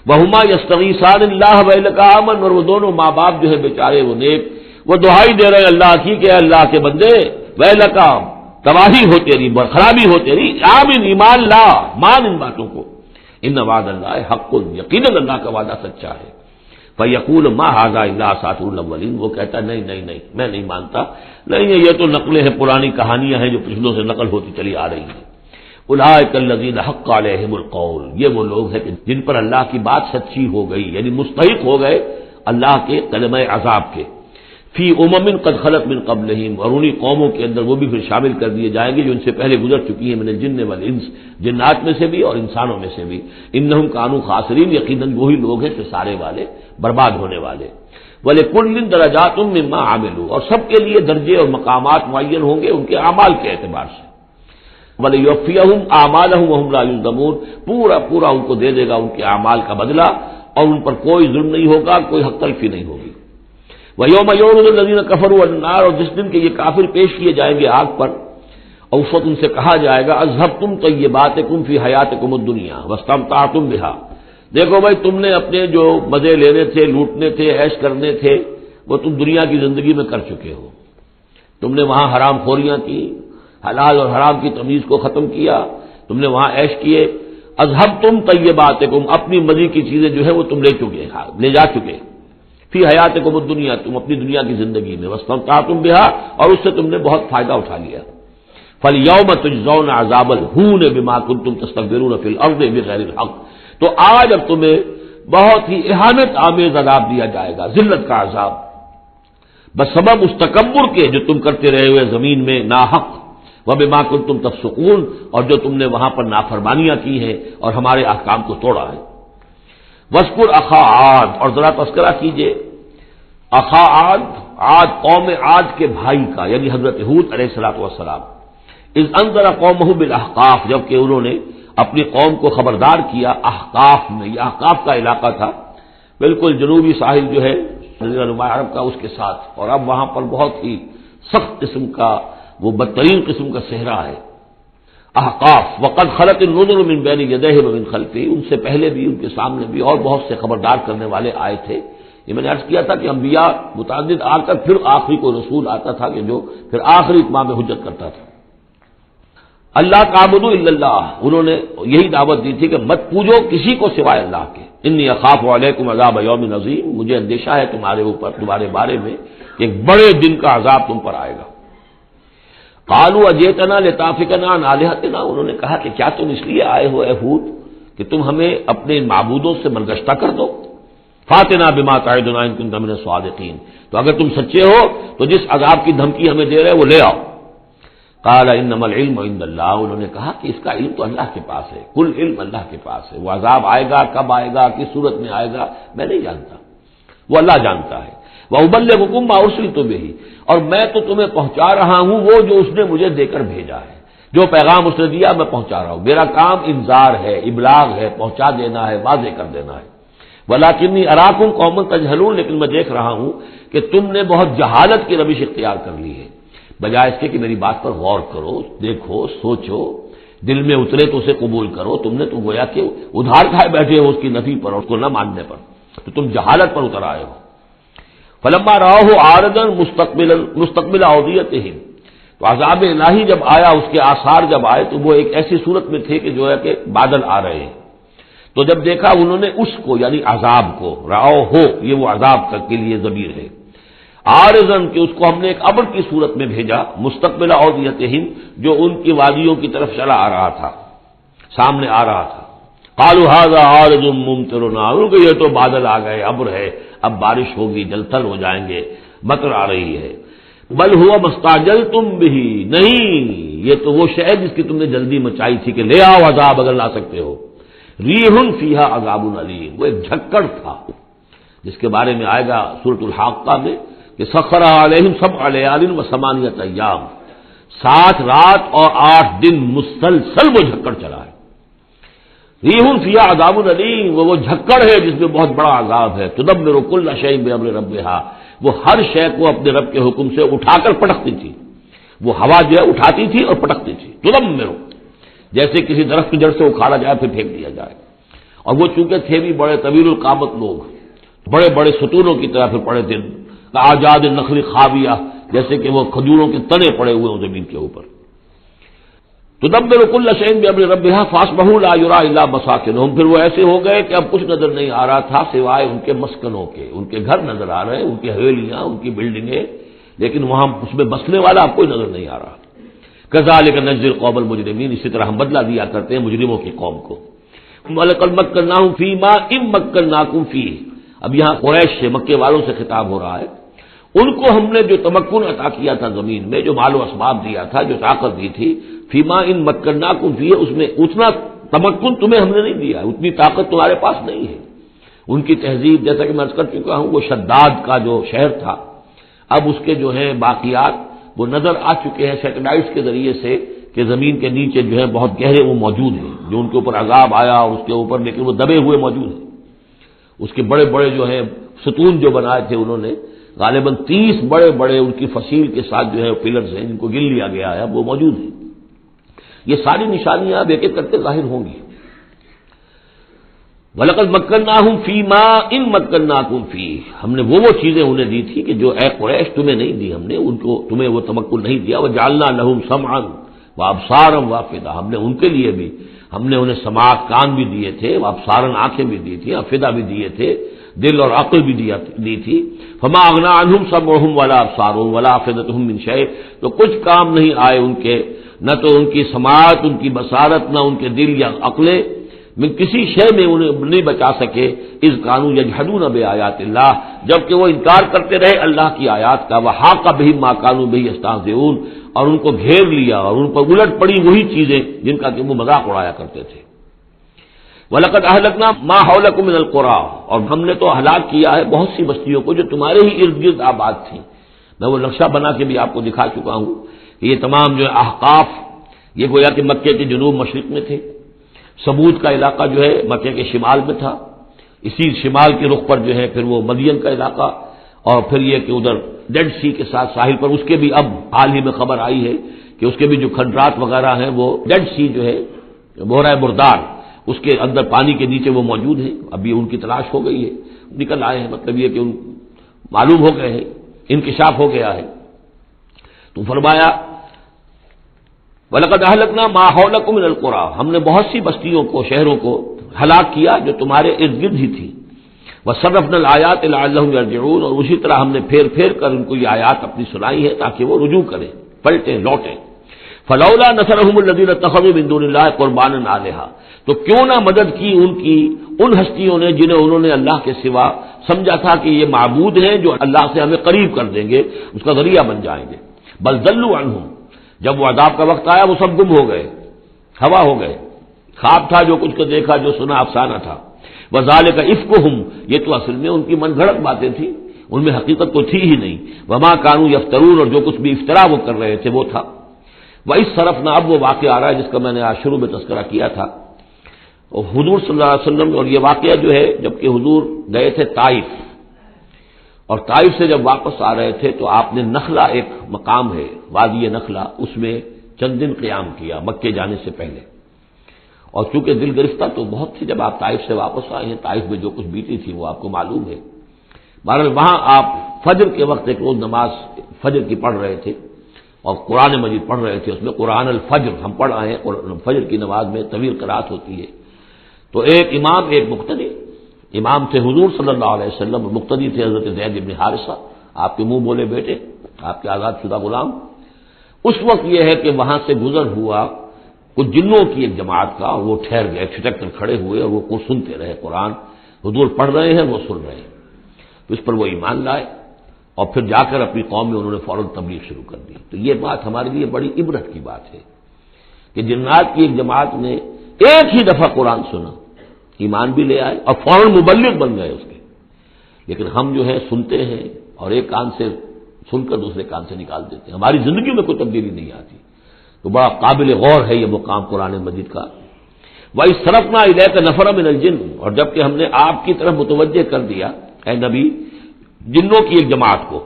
وہما یستغیثان اللہ ویلک آمن، اور وہ دونوں ماں باپ جو ہے بیچارے وہ نیک، وہ دعائی دے رہے ہیں اللہ کی کہ اللہ کے بندے، ویلک، تباہی ہو تیری، خرابی ہو تیری، آمن، ایمان لا، مان ان باتوں کو، ان وعد اللہ حق، یقیناً اللہ کا وعدہ سچا ہے۔ فیقول ما ھذا الا اساطیر الاولین، وہ کہتا ہے نہیں نہیں نہیں، میں نہیں مانتا، نہیں یہ تو نقلیں ہیں، پرانی کہانیاں ہیں جو پچھلوں سے نقل ہوتی چلی آ رہی ہیں۔ اولئک الذین حق علیہم القول، یہ وہ لوگ ہیں کہ جن پر اللہ کی بات سچی ہو گئی، یعنی مستحق ہو گئے اللہ کے کلمہ عذاب کے، فی امم قد خلت من قبلہم، اور انہی قوموں کے اندر وہ بھی پھر شامل کر دیے جائیں گے جو ان سے پہلے گزر چکی ہیں، من الجن والانس، جنات میں سے بھی اور انسانوں میں سے بھی، انہم کانوا خاسرین، یقیناً وہی لوگ ہیں کہ سارے والے برباد ہونے والے۔ وَلِكُلٍّ دَرَجَاتٌ مِّمَّا عَمِلُوا، اور سب کے لیے درجے اور مقامات معین ہوں گے ان کے اعمال کے اعتبار سے۔ وَلِيُوَفِّيَهُمْ أَعْمَالَهُمْ وَهُمْ لَا يُظْلَمُونَ، پورا ان کو دے دے گا ان کے اعمال کا بدلہ، اور ان پر کوئی ظلم نہیں ہوگا، کوئی حق تلفی نہیں ہوگی۔ وَيَوْمَ يُعْرَضُ الَّذِينَ كَفَرُوا عَلَى النَّارِ، اور جس دن کے یہ کافر پیش کیے جائیں گے آگ پر، اور اس وقت ان سے کہا جائے گا اذهبتم طیباتکم فی حیاتکم الدنیا واستمتعتم بها، دیکھو بھائی تم نے اپنے جو مزے لینے تھے، لوٹنے تھے، عیش کرنے تھے، وہ تم دنیا کی زندگی میں کر چکے ہو، تم نے وہاں حرام خوریاں کی، حلال اور حرام کی تمیز کو ختم کیا، تم نے وہاں عیش کیے، اذهبتم طیباتکم، اپنی مزے کی چیزیں جو ہے وہ تم لے جا چکے، فی حیاتکم الدنیا، تم اپنی دنیا کی زندگی میں، واستمتعتم بہا، اور اس سے تم نے بہت فائدہ اٹھا لیا۔ فَالْيَوْمَ تُجْزَوْنَ عَذَابَ الْهُونِ بِمَا كُنتُمْ تَسْتَكْبِرُونَ فِي الْأَرْضِ بِغَيْرِ الْحَقِّ، تو آج اب تمہیں بہت ہی اہانت آمیز عذاب دیا جائے گا، ذلت کا عذاب، بس سبب اس تکبر کے جو تم کرتے رہے ہوئے زمین میں ناحق، وَبِمَا كُنتُمْ تَفْسُقُونَ، اور جو تم نے وہاں پر نافرمانیاں کی ہیں اور ہمارے احکام کو توڑا ہے۔ وَاذْكُرْ أَخَا عَادٍ، اور ذرا تذکرہ کیجئے اخا عاد، عاد قوم عاد کے بھائی کا، یعنی حضرت ہود علیہ الصلوۃ والسلام، اذ انذر قومہ بالاحقاف، جبکہ انہوں نے اپنی قوم کو خبردار کیا احقاف میں، یہ احقاف کا علاقہ تھا بالکل جنوبی ساحل جو ہے جزیرہ نما عرب کا، اس کے ساتھ، اور اب وہاں پر بہت ہی سخت قسم کا، وہ بدترین قسم کا صحرا ہے احقاف۔ وقد خلت النذر من بین یدیہ ومن خلفہ، ان سے پہلے بھی، ان کے سامنے بھی اور بہت سے خبردار کرنے والے آئے تھے۔ یہ میں نے عرض کیا تھا کہ انبیاء متعدد آ کر پھر آخری کو رسول آتا تھا کہ جو پھر آخری اتمام حجت کرتا تھا۔ اللہ تعبدوا الا اللہ، انہوں نے یہی دعوت دی تھی کہ مت پوجو کسی کو سوائے اللہ کے۔ انی اخاف علیکم عذاب یوم عظیم، مجھے اندیشہ ہے تمہارے اوپر، تمہارے بارے میں کہ ایک بڑے دن کا عذاب تم پر آئے گا۔ قالوا اجئتنا لتافکنا عن آلہتنا، انہوں نے کہا کہ کیا تم اس لیے آئے ہو اے ہود کہ تم ہمیں اپنے معبودوں سے برگشتہ کر دو؟ فاتنا بما تعدنا ان کنت من الصادقین، تو اگر تم سچے ہو تو جس عذاب کی دھمکی ہمیں دے رہے وہ لے آؤ۔ قال انما العلم عند اللہ، انہوں نے کہا کہ اس کا علم تو اللہ کے پاس ہے، کل علم اللہ کے پاس ہے، وہ عذاب آئے گا، کب آئے گا، کس صورت میں آئے گا میں نہیں جانتا، وہ اللہ جانتا ہے۔ وَأُبَلِّغُكُم مَّا أُرْسِلْتُ بِهِ، اور میں تو تمہیں پہنچا رہا ہوں وہ جو اس نے مجھے دے کر بھیجا ہے، جو پیغام اس نے دیا میں پہنچا رہا ہوں، میرا کام انذار ہے، ابلاغ ہے، پہنچا دینا ہے، واضح کر دینا ہے۔ وَلَٰكِنِّي أَرَاكُمْ قَوْمًا تَجْهَلُونَ، لیکن میں دیکھ رہا ہوں کہ تم نے بہت جہالت کی روش اختیار کر لی ہے، بجائے اس کے کہ میری بات پر غور کرو، دیکھو، سوچو، دل میں اترے تو اسے قبول کرو، تم نے تو گویا کہ ادھار کھائے بیٹھے ہو اس کی نفی پر اور اس کو نہ ماننے پر، تو تم جہالت پر اتر آئے ہو۔ فلما رآہ عارضا مستقبل اودیتہم، تو عذاب الہی جب آیا، اس کے آثار جب آئے تو وہ ایک ایسی صورت میں تھے کہ جو ہے کہ بادل آ رہے ہیں، تو جب دیکھا انہوں نے اس کو یعنی عذاب کو، رآہ ہو یہ وہ عذاب کے لیے ضمیر ہے، عارضاً کہ اس کو ہم نے ایک ابر کی صورت میں بھیجا، مستقبل اودیتہم جو ان کی وادیوں کی طرف چلا آ رہا تھا، سامنے آ رہا تھا۔ قالوا هذا عارض ممطرنا، کہ یہ تو بادل آ گئے، ابر ہے، اب بارش ہوگی، جلتھل ہو جائیں گے، مطر آ رہی ہے۔ بل هو ما استعجلتم به، نہیں یہ تو وہ شے جس کی تم نے جلدی مچائی تھی کہ لے آؤ عذاب اگر لا سکتے ہو۔ ریح فیہا عذاب علیم، وہ ایک جھکڑ تھا جس کے بارے میں آئے گا سورۃ الحاقہ میں کہ سخر علیہم سبع لیال و ثمانیۃ ایام، 7 رات اور 8 دن مسلسل وہ جھکڑ چلا ہے۔ ریح فیہا عذاب علیم، وہ جھکڑ ہے جس میں بہت بڑا عذاب ہے۔ تدمر کل شیء بامر ربھا، وہ ہر شے کو اپنے رب کے حکم سے اٹھا کر پٹکتی تھی، وہ ہوا جو ہے اٹھاتی تھی اور پٹکتی تھی۔ تدمر، جیسے کسی درخت کی جڑ سے اکھاڑا جائے پھر پھینک دیا جائے، اور وہ چونکہ تھے بھی بڑے طویل القامت لوگ، بڑے بڑے ستونوں کی طرح پھر پڑے تھے، اعجاز النخل خاویہ، جیسے کہ وہ کھجوروں کے تنے پڑے ہوئے ہیں زمین کے اوپر۔ تدبر کل شیء بامر ربھا فاصبحوا لا یری الا مساکنہم، پھر وہ ایسے ہو گئے کہ اب کچھ نظر نہیں آ رہا تھا سوائے ان کے مسکنوں کے، ان کے گھر نظر آ رہے ہیں، ان کی حویلیاں، ان کی بلڈنگیں، لیکن وہاں اس میں بسنے والا اب کوئی نظر نہیں آ رہا۔ کذالک نجزی القوم المجرمین، اسی طرح ہم بدلہ دیا کرتے ہیں مجرموں کی قوم کو۔ وَلَقَدْ مَكَّنَّاهُمْ فِي مَاءٍ مَّكَّنَّاكُمْ فِيهِ، اب یہاں قریش سے، مکے والوں سے خطاب ہو رہا ہے، ان کو ہم نے جو تمکن عطا کیا تھا زمین میں، جو مال و اسباب دیا تھا، جو طاقت دی تھی، فی ماء مکناکم فیہ، اس میں اتنا تمکن تمہیں ہم نے نہیں دیا، اتنی طاقت تمہارے پاس نہیں ہے۔ ان کی تہذیب، جیسا کہ میں عرض کر چکا ہوں، وہ شداد کا جو شہر تھا، اب اس کے جو ہے باقیات وہ نظر آ چکے ہیں سیٹلائٹس کے ذریعے سے کہ زمین کے نیچے جو ہے بہت گہرے وہ موجود ہیں، جو ان کے اوپر عذاب آیا اور اس کے اوپر، لیکن وہ دبے ہوئے موجود ہیں۔ اس کے بڑے بڑے جو ہے ستون جو بنائے تھے انہوں نے، غالباً 30 بڑے بڑے ان کی فصیل کے ساتھ جو ہے پلرز ہیں جن کو گن لیا گیا ہے، اب وہ موجود ہیں۔ یہ ساری نشانیاں اب ایک ایک کر کے ظاہر ہوں گی۔ وَلَقَدْ مَكَّنَّاهُمْ فِي مَاءٍ مَّكَّنَّاكُمْ فِيهِ، ہم نے وہ چیزیں انہیں دی تھی کہ جو اے قریش تمہیں نہیں دی، ہم نے ان کو، تمہیں وہ تمکن نہیں دیا۔ وَجَعَلْنَا لَهُمْ سَمْعًا وَأَبْصَارًا وَأَفْئِدَةً، ہم نے ان کے لیے بھی، ہم نے انہیں سماعت کان بھی دیے تھے، وابصارن آنکھیں بھی دی تھی، افئدہ بھی دیے تھے، دل اور عقل بھی دی تھی. فما اغنا عنہم سمعہم ولا ابصارہم ولا افئدتہم من شیء، تو کچھ کام نہیں آئے ان کے، نہ تو ان کی سماعت، ان کی بصارت، نہ ان کے دل یا عقلیں من کسی شے میں انہیں نہیں بچا سکے. اذ کانوا یجحدون بآیات اللہ، جبکہ وہ انکار کرتے رہے اللہ کی آیات کا. وحاق بہم ما کانوا بہ یستہزئون، اور ان کو گھیر لیا اور ان پر الٹ پڑی وہی چیزیں جن کا کہ وہ مذاق اڑایا کرتے تھے. وَلَقَدْ أَهْلَكْنَا مَا حَوْلَكُم مِّنَ الْقُرَىٰ، اور ہم نے تو ہلاک کیا ہے بہت سی بستیوں کو جو تمہارے ہی ارد گرد آباد تھیں. میں وہ نقشہ بنا کے بھی آپ کو دکھا چکا ہوں کہ یہ تمام جو احقاف یہ گویا کہ مکے کے جنوب مشرق میں تھے. سمود کا علاقہ جو ہے مکے کے شمال میں تھا. اسی شمال کے رخ پر جو ہے پھر وہ مدین کا علاقہ، اور پھر یہ کہ ادھر ڈیڈ سی کے ساتھ ساحل پر اس کے بھی اب حال ہی میں خبر آئی ہے کہ اس کے بھی جو کھنڈرات وغیرہ ہیں وہ ڈیڈ سی جو ہے بحیرہ مردار اس کے اندر پانی کے نیچے وہ موجود ہیں. ابھی ان کی تلاش ہو گئی ہے، نکل آئے ہیں، مطلب یہ کہ ان معلوم ہو گئے ہیں، انکشاف ہو گیا ہے. تو فرمایا وَلَقَدْ أَهْلَكْنَا مَا حَوْلَكُم مِّنَ الْقُرَىٰ، ہم نے بہت سی بستیوں کو، شہروں کو ہلاک کیا جو تمہارے ارد گرد ہی تھی. وَصَرَّفْنَا الْآيَاتِ لَعَلَّهُمْ يَرْجِعُونَ، اور اسی طرح ہم نے پھیر پھیر کر ان کو یہ آیات اپنی سنائی ہے تاکہ وہ رجوع کریں، پلٹیں، لوٹیں. فَلَوْلَا نَصَرَهُمُ الَّذِينَ اتَّخَذُوا مِن دُونِ اللَّهِ قُرْبَانًا آلِهَةً، تو کیوں نہ مدد کی ان کی ان ہستیوں نے جنہیں انہوں نے اللہ کے سوا سمجھا تھا کہ یہ معبود ہیں جو اللہ سے ہمیں قریب کر دیں گے، اس کا ذریعہ بن جائیں گے. بل ضلوا عنہم، جب وہ عذاب کا وقت آیا وہ سب گم ہو گئے، ہوا ہو گئے. خواب تھا جو کچھ کو دیکھا، جو سنا افسانہ تھا. وذالک افکہم، یہ تو اصل میں ان کی من گھڑت باتیں تھیں، ان میں حقیقت تو تھی ہی نہیں. وما کانوا یفترون، اور جو کچھ بھی افطرا وہ کر رہے تھے وہ تھا. وَإِذْ صَرَفْنَا، اب وہ واقعہ آ رہا ہے جس کا میں نے آج شروع میں تذکرہ کیا تھا. اور حضور صلی اللہ علیہ وسلم، اور یہ واقعہ جو ہے جبکہ حضور گئے تھے طائف، اور طائف سے جب واپس آ رہے تھے تو آپ نے نخلا، ایک مقام ہے وادی نخلا، اس میں چند دن قیام کیا مکے جانے سے پہلے. اور چونکہ دل گرفتہ تو بہت تھی جب آپ طائف سے واپس آئے ہیں، طائف میں جو کچھ بیتی تھی وہ آپ کو معلوم ہے. بہرحال وہاں آپ فجر کے وقت ایک روز نماز فجر کی پڑھ رہے تھے اور قرآن مجید پڑھ رہے تھے. اس میں قرآن الفجر ہم پڑھ آئے ہیں، اور فجر کی نماز میں طویل قرات ہوتی ہے. تو ایک امام، ایک مقتدی. امام تھے حضور صلی اللہ علیہ وسلم، اور مقتدی تھے حضرت زید بن حارثہ، آپ کے منہ بولے بیٹے، آپ کے آزاد شدہ غلام. اس وقت یہ ہے کہ وہاں سے گزر ہوا کچھ جنوں کی ایک جماعت کا، اور وہ ٹھہر گئے، چھٹک کر کھڑے ہوئے، اور وہ سنتے رہے. قرآن حضور پڑھ رہے ہیں، وہ سن رہے ہیں. تو اس پر وہ ایمان لائے، اور پھر جا کر اپنی قوم میں انہوں نے فوراً تبلیغ شروع کر دی. تو یہ بات ہمارے لیے بڑی عبرت کی بات ہے کہ جنات کی ایک جماعت نے ایک ہی دفعہ قرآن سنا، ایمان بھی لے آئے، اور فوراً مبلغ بن گئے اس کے. لیکن ہم جو ہے سنتے ہیں اور ایک کان سے سن کر دوسرے کان سے نکال دیتے ہیں، ہماری زندگی میں کوئی تبدیلی نہیں آتی. تو بڑا قابل غور ہے یہ مقام قرآن مجید کا. وَإِذْ صَرَفْنَا إِلَيْكَ نَفَرًا مِنَ الْجِنِّ، اور جبکہ ہم نے آپ کی طرف متوجہ کر دیا اے نبی جنوں کی ایک جماعت کو،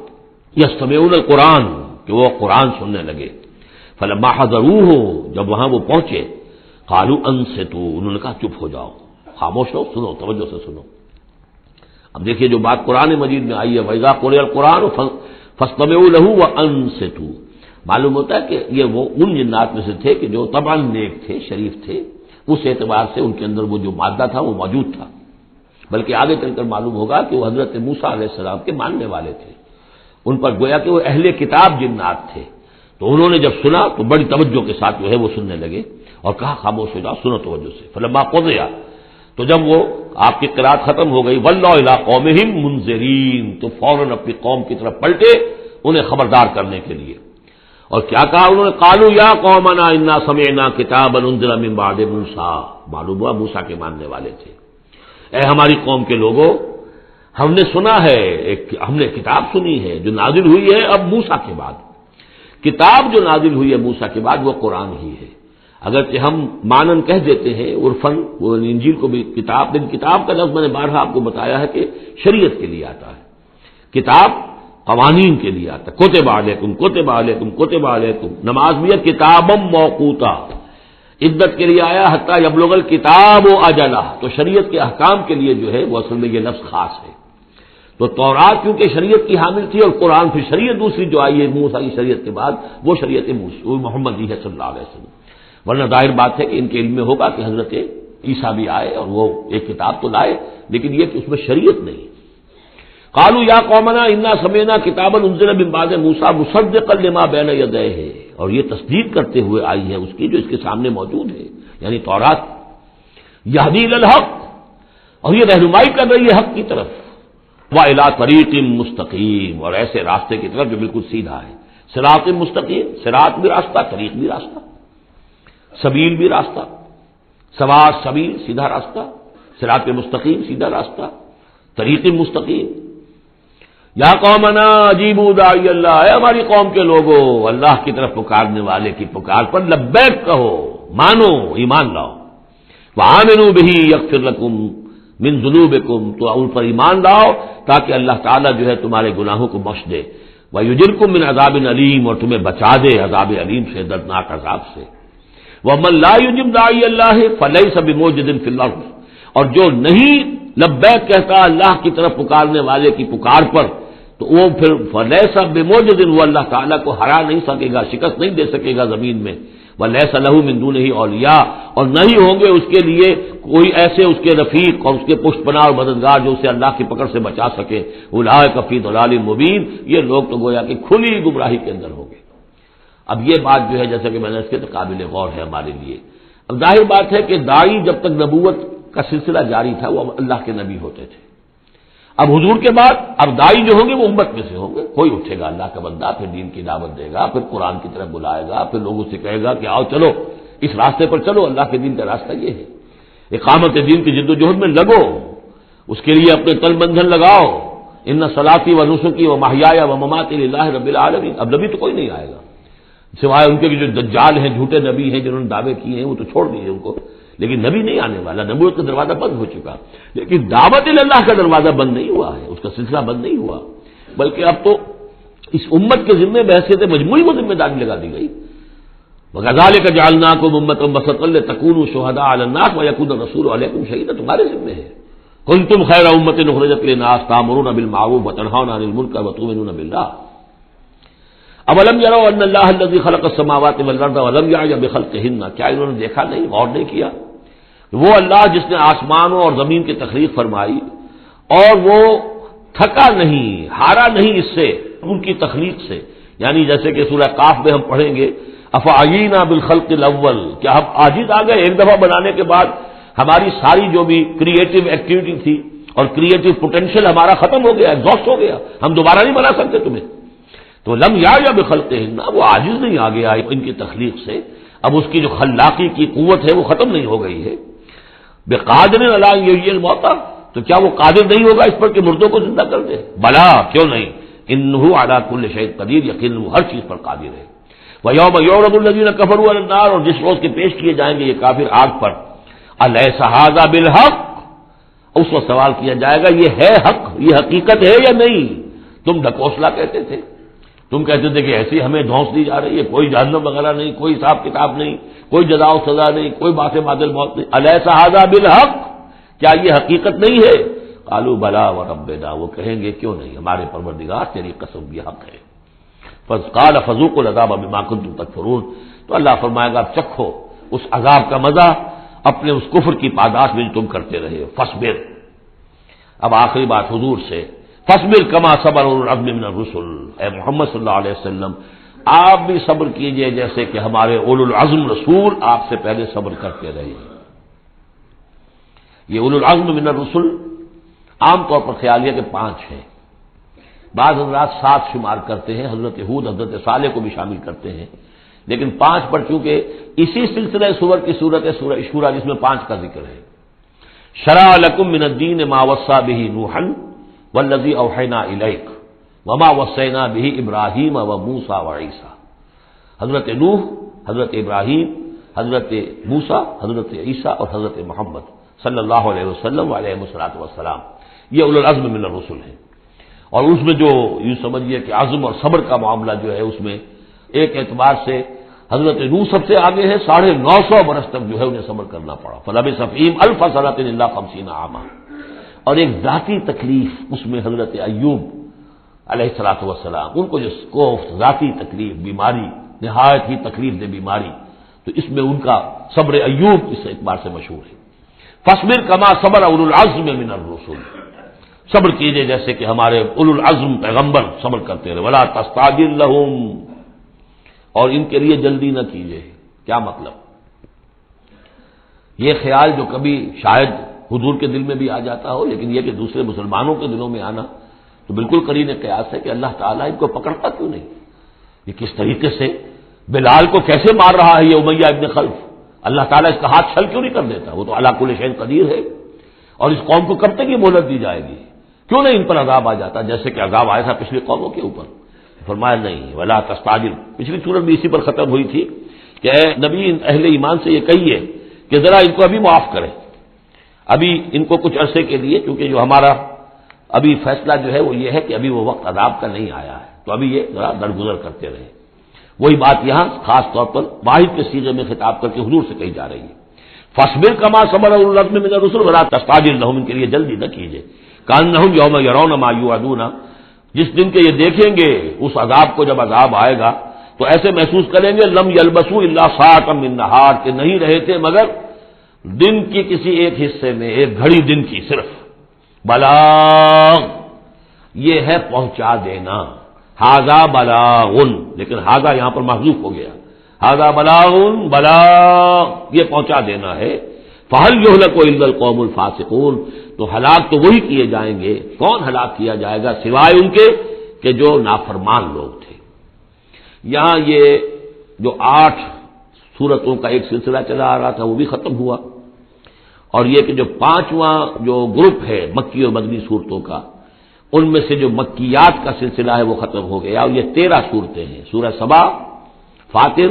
یستمعون القرآن، کہ وہ قرآن سننے لگے. فلما حضروہ، جب وہاں وہ پہنچے، قالوا انصتوا، انہوں نے کہا چپ ہو جاؤ، خاموش ہو، سنو، توجہ سے سنو. اب دیکھیے جو بات قرآن مجید میں آئی ہے، وَإِذَا قُرِئَ الْقُرْآنُ فَاسْتَمِعُوا لَهُ وَأَنصِتُوا، معلوم ہوتا ہے کہ یہ وہ ان جنات میں سے تھے کہ جو طبعاً نیک تھے، شریف تھے، اس اعتبار سے ان کے اندر وہ جو مادہ تھا وہ موجود تھا. بلکہ آگے چل کر معلوم ہوگا کہ وہ حضرت موسیٰ علیہ السلام کے ماننے والے تھے. ان پر گویا کہ وہ اہل کتاب جنات تھے. تو انہوں نے جب سنا تو بڑی توجہ کے ساتھ جو ہے وہ سننے لگے، اور کہا خاموش ہو جاؤ، سنو توجہ سے. فلما قضی، تو جب وہ آپ کی قرات ختم ہو گئی، وَلَّوْا إِلَىٰ قَوْمِهِمْ مُنذِرِينَ، تو فوراً اپنی قوم کی طرف پلٹے انہیں خبردار کرنے کے لیے. اور کیا کہا انہوں نے؟ قالوا یا قومنا انا سمعنا کتابا انزل من بعد موسیٰ، معلوم ہوا موسیٰ کے ماننے والے تھے. اے ہماری قوم کے لوگوں، ہم نے سنا ہے، ہم نے کتاب سنی ہے جو نازل ہوئی ہے اب موسیٰ کے بعد. کتاب جو نازل ہوئی ہے موسیٰ کے بعد وہ قرآن ہی ہے. اگرچہ ہم مانن کہہ دیتے ہیں عرفاً، وہ انجیل کو بھی کتاب، لیکن کتاب کا لفظ میں نے بارہا آپ کو بتایا ہے کہ شریعت کے لیے آتا ہے. کتاب قوانین کے لیے آتا ہے. کتب علیکم کتب علیکم کتب علیکم، نماز بھی ہے کتابم موقوتا، عدت کے لیے آیا حتیٰ یبلغ الکتاب اجلہ. تو شریعت کے احکام کے لیے جو ہے وہ اصل میں یہ لفظ خاص ہے. تو تورات کیونکہ شریعت کی حامل تھی، اور قرآن پھر شریعت دوسری جو آئی ہے موسیٰ کی شریعت کے بعد وہ شریعت محمد ہے صلی اللہ علیہ وسلم. ورنہ ظاہر بات ہے کہ ان کے علم میں ہوگا کہ حضرت عیسیٰ بھی آئے اور وہ ایک کتاب تو لائے، لیکن یہ کہ اس میں شریعت نہیں. قالوا یا قومنا انا سمعنا کتابا انزل من بعد موسیٰ مصدقا لما بین یدیہ، اور یہ تصدیق کرتے ہوئے آئی ہے اس کی جو اس کے سامنے موجود ہے، یعنی تورات، یہدی الی الحق، اور یہ رہنمائی کر رہی ہے حق کی طرف، وإلی طریق مستقیم، اور ایسے راستے کی طرف جو بالکل سیدھا ہے، صراط مستقیم، صراط بھی راستہ، طریق بھی راستہ، سبیل بھی راستہ، سوا سبیل سیدھا راستہ، صراط مستقیم سیدھا راستہ، طریق مستقیم۔ یا قومنا اجیبوا داعی اللہ، اے ہماری قوم کے لوگوں، اللہ کی طرف پکارنے والے کی پکار پر لبیک کہو، مانو، ایمان لاؤ، وآمنوا بہ یغفر لکم من ذنوبکم، تو ان پر ایمان لاؤ تاکہ اللہ تعالیٰ جو ہے تمہارے گناہوں کو بخش دے، ویجرکم من عذاب علیم، اور تمہیں بچا دے عذاب علیم سے، دردناک عذاب سے۔ ومن لا یجب داعی اللہ فلیس بموجد فی الارض، اور جو نہیں لبیک کہتا اللہ کی طرف پکارنے والے کی پکار پر، تو وہ پھر فلیس بموجد، وہ اللہ تعالیٰ کو ہرا نہیں سکے گا، شکست نہیں دے سکے گا زمین میں، ولیس لہ من دونہ اولیاء، اور نہیں ہوں گے اس کے لیے کوئی ایسے اس کے رفیق اور اس کے پشت پناہ اور مددگار جو اسے اللہ کی پکڑ سے بچا سکے۔ اولئک فی ضلال مبین، یہ لوگ تو گویا کہ کھلی گمراہی کے اندر ہوں گے۔ اب یہ بات جو ہے جیسا کہ میں نے اس کے تو قابل غور ہے ہمارے لیے۔ اب ظاہر بات ہے کہ داعی جب تک نبوت کا سلسلہ جاری تھا وہ اللہ کے نبی ہوتے تھے، اب حضور کے بعد اب داعی جو ہوں گے وہ امت میں سے ہوں گے، کوئی اٹھے گا اللہ کا بندہ، پھر دین کی دعوت دے گا، پھر قرآن کی طرف بلائے گا، پھر لوگوں سے کہے گا کہ آؤ چلو اس راستے پر چلو، اللہ کے دین کا راستہ یہ ہے، اقامت دین کی جد و جہد میں لگو، اس کے لیے اپنے تن بندھن لگاؤ، ان صلاتی و نسکی و محیای و مماتی للہ رب العالمین۔ اب نبی تو کوئی نہیں آئے گا سوائے ان کے جو دجال ہیں، جھوٹے نبی ہیں جنہوں نے دعوے کیے ہیں، وہ تو چھوڑ دیجیے ان کو، لیکن نبی نہیں آنے والا، نبوت کا دروازہ بند ہو چکا، لیکن دعوت اللہ کا دروازہ بند نہیں ہوا ہے، اس کا سلسلہ بند نہیں ہوا، بلکہ اب تو اس امت کے ذمے بحیثیت مجموعی وہ ذمہ داری لگا دی گئی۔ وَكَذَلِكَ جَعَلْنَاكُمْ أُمَّةً وَسَطًا لِتَكُونُوا شُهَدَاءَ عَلَى النَّاسِ وَيَكُونَ الرَّسُولُ عَلَيْكُمْ شَهِيدًا، تمہارے ذمے ہے۔ كُنتُمْ خَيْرَ أُمَّةٍ أُخْرِجَتْ لِلنَّاسِ تَأْمُرُونَ بِالْمَعْرُوفِ وَتَنْهَوْنَ عَنِ الْمُنكَرِ وَتُؤْمِنُونَ بِاللَّهِ اولم يروا ان اللہ الذي خلق السماوات والارض ولم يعي بخلقهن، کیا انہوں نے دیکھا نہیں، غور نہیں کیا، وہ اللہ جس نے آسمانوں اور زمین کی تخلیق فرمائی اور وہ تھکا نہیں، ہارا نہیں اس سے، ان کی تخلیق سے، یعنی جیسے کہ سورہ قاف میں ہم پڑھیں گے افعینا بالخلق الاول، کیا ہم عاجز آ گئے ایک دفعہ بنانے کے بعد، ہماری ساری جو بھی کریٹو ایکٹیویٹی تھی اور کریٹو پوٹینشیل ہمارا ختم ہو گیا، ایگزاسٹ ہو گیا، ہم دوبارہ نہیں بنا سکتے تمہیں۔ تو لم یا بخلقہن، وہ عاجز نہیں آ گیا ان کی تخلیق سے، اب اس کی جو خلاقی کی قوت ہے وہ ختم نہیں ہو گئی ہے۔ بقادر علی ان یحیی الموتى، تو کیا وہ قادر نہیں ہوگا اس پر کہ مردوں کو زندہ کر دے؟ بلا، کیوں نہیں، انہ علی کل شیء قدیر، یقین وہ ہر چیز پر قادر ہے۔ ویوم یعرض الذین کفروا علی النار، اور جس روز کے پیش کیے جائیں گے یہ کافر آگ پر، الیس ھذا بالحق، اس وقت سوال کیا جائے گا یہ ہے حق، یہ حقیقت ہے یا نہیں؟ تم ڈھکوسلا کہتے تھے، تم کہتے تھے کہ ایسی ہمیں دھونس دی جا رہی ہے، کوئی جہنم وغیرہ نہیں، کوئی حساب کتاب نہیں، کوئی جزا و سزا نہیں، کوئی باس بادل موت نہیں، الیس ھذا بالحق، کیا یہ حقیقت نہیں ہے؟ قالوا بلا وربنا، وہ کہیں گے کیوں نہیں، ہمارے پروردگار تیری قسم یہ حق ہے۔ قال فذوقوا العذاب بما كنتم تكفرون، تو اللہ فرمائے گا اب چکھو اس عذاب کا مزہ اپنے اس کفر کی پاداش میں جو تم کرتے رہے، فاصبر۔ اب آخری بات حضور سے، فاصبر کما صبر اولو العزم من الرسل، اے محمد صلی اللہ علیہ وسلم آپ بھی صبر کیجئے جیسے کہ ہمارے اولو العزم رسول آپ سے پہلے صبر کرتے رہے۔ یہ اولو العزم من الرسل عام طور پر خیال ہے کہ 5 ہیں، بعض حضرات 7 شمار کرتے ہیں، حضرت ہود حضرت صالح کو بھی شامل کرتے ہیں، لیکن 5 پر چونکہ اسی سلسلہ سور کی صورت ہے سورہ شورى جس میں 5 کا ذکر ہے۔ شرع لکم من الدین ما وصى به نوحا والذی اوحینا الیک وما وصینا به ابراہیم وموسیٰ وعیسیٰ، حضرت نوح، حضرت ابراہیم، حضرت موسیٰ، حضرت عیسیٰ اور حضرت محمد صلی اللہ علیہ وسلم علیہ الصلوۃ والسلام، یہ اولو العزم من الرسل ہیں۔ اور اس میں جو یوں سمجھیے کہ عزم اور صبر کا معاملہ جو ہے اس میں ایک اعتبار سے حضرت نوح سب سے آگے ہے، 950 برس تک جو ہے انہیں صبر کرنا پڑا، فلبث فیہم 1000 سنۃ الا 50 عاما۔ اور ایک ذاتی تکلیف اس میں حضرت ایوب علیہ الصلوۃ والسلام، ان کو جو ذاتی تکلیف، بیماری، نہایت ہی تکلیف دہ بیماری، تو اس میں ان کا صبر ایوب اس اعتبار سے مشہور ہے۔ فاصبر کما صبر اولو العزم من الرسل، صبر کیجئے جیسے کہ ہمارے اولو العزم پیغمبر صبر کرتے رہے، ولا تستعجل لهم، اور ان کے لیے جلدی نہ کیجئے۔ کیا مطلب؟ یہ خیال جو کبھی شاید حضور کے دل میں بھی آ جاتا ہو، لیکن یہ کہ دوسرے مسلمانوں کے دلوں میں آنا تو بالکل قرین قیاس ہے کہ اللہ تعالیٰ ان کو پکڑتا کیوں نہیں؟ یہ کس طریقے سے بلال کو کیسے مار رہا ہے یہ امیہ ابن خلف، اللہ تعالیٰ اس کا ہاتھ چھل کیوں نہیں کر دیتا؟ وہ تو علی کل شیء قدیر ہے، اور اس قوم کو کب تک یہ مہلت دی جائے گی؟ کیوں نہیں ان پر عذاب آ جاتا جیسے کہ عذاب آیا تھا پچھلی قوموں کے اوپر؟ فرمایا نہیں، ولا تستعجل۔ پچھلی سورت بھی اسی پر ختم ہوئی تھی کہ اے نبی اہل ایمان سے یہ کہیے کہ ذرا ان کو ابھی معاف کریں، ابھی ان کو کچھ عرصے کے لیے، کیونکہ جو ہمارا ابھی فیصلہ جو ہے وہ یہ ہے کہ ابھی وہ وقت عذاب کا نہیں آیا ہے، تو ابھی یہ ذرا درگزر کرتے رہیں۔ وہی بات یہاں خاص طور پر واحد کے صیغے میں خطاب کر کے حضور سے کہی جا رہی ہے، فاصبر کما صبر اولو العزم من الرسل ولا تستعجل لهم، ان کے لیے جلدی نہ کیجیے۔ کانہم یوم یرون ما یوعدون، جس دن کے یہ دیکھیں گے اس عذاب کو، جب عذاب آئے گا تو ایسے محسوس کریں گے لم یلبسوا الا ساعۃ من نہار، کہ نہیں رہے تھے مگر دن کی کسی ایک حصے میں، ایک گھڑی دن کی صرف۔ بلاغ، یہ ہے پہنچا دینا، ھذا بلاغ، لیکن ھذا یہاں پر محذوف ہو گیا، ھذا بلاغ، بلاغ یہ پہنچا دینا ہے۔ فہل یہلک الا القوم الفاسقون، تو ہلاک تو وہی کیے جائیں گے، کون ہلاک کیا جائے گا سوائے ان کے کہ جو نافرمان لوگ تھے۔ یہاں یہ جو 8 سورتوں کا ایک سلسلہ چلا آ رہا تھا وہ بھی ختم ہوا، اور یہ کہ جو 5واں جو گروپ ہے مکی اور مدنی صورتوں کا، ان میں سے جو مکیات کا سلسلہ ہے وہ ختم ہو گیا، اور یہ 13 صورتیں ہیں، سورہ سبا، فاطر،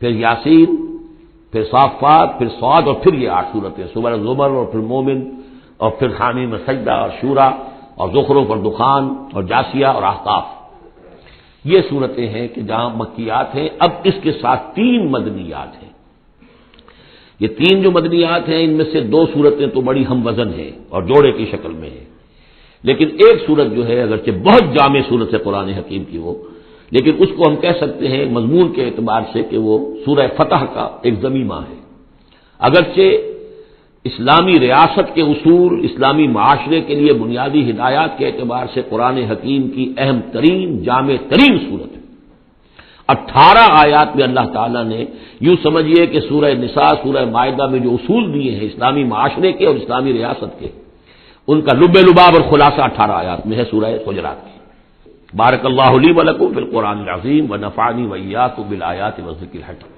پھر یاسین، پھر صافات، پھر صاد، اور پھر یہ 8 صورتیں، سورہ زمر، اور پھر مومن، اور پھر حامیم سجدہ، اور شورا، اور زخرف، اور دخان، اور جاسیہ، اور احقاف۔ یہ صورتیں ہیں کہ جہاں مکیات ہیں۔ اب اس کے ساتھ 3 مدنیات ہیں۔ یہ 3 جو مدنیات ہیں ان میں سے 2 صورتیں تو بڑی ہم وزن ہیں اور جوڑے کی شکل میں ہیں، لیکن ایک صورت جو ہے اگرچہ بہت جامع صورت ہے قرآن حکیم کی وہ، لیکن اس کو ہم کہہ سکتے ہیں مضمون کے اعتبار سے کہ وہ سورہ فتح کا ایک ضمیمہ ہے۔ اگرچہ اسلامی ریاست کے اصول، اسلامی معاشرے کے لیے بنیادی ہدایات کے اعتبار سے قرآن حکیم کی اہم ترین، جامع ترین صورت ہے۔ 18 آیات میں اللہ تعالیٰ نے یوں سمجھیے کہ سورہ نساء، سورہ مائدہ میں جو اصول دیے ہیں اسلامی معاشرے کے اور اسلامی ریاست کے، ان کا لب لباب اور خلاصہ 18 آیات میں ہے سورہ حجرات کی۔ بارک اللہ لی و لکم فی القرآن العظیم ونفعنی وإیاکم بالآیات والذکر الحکیم۔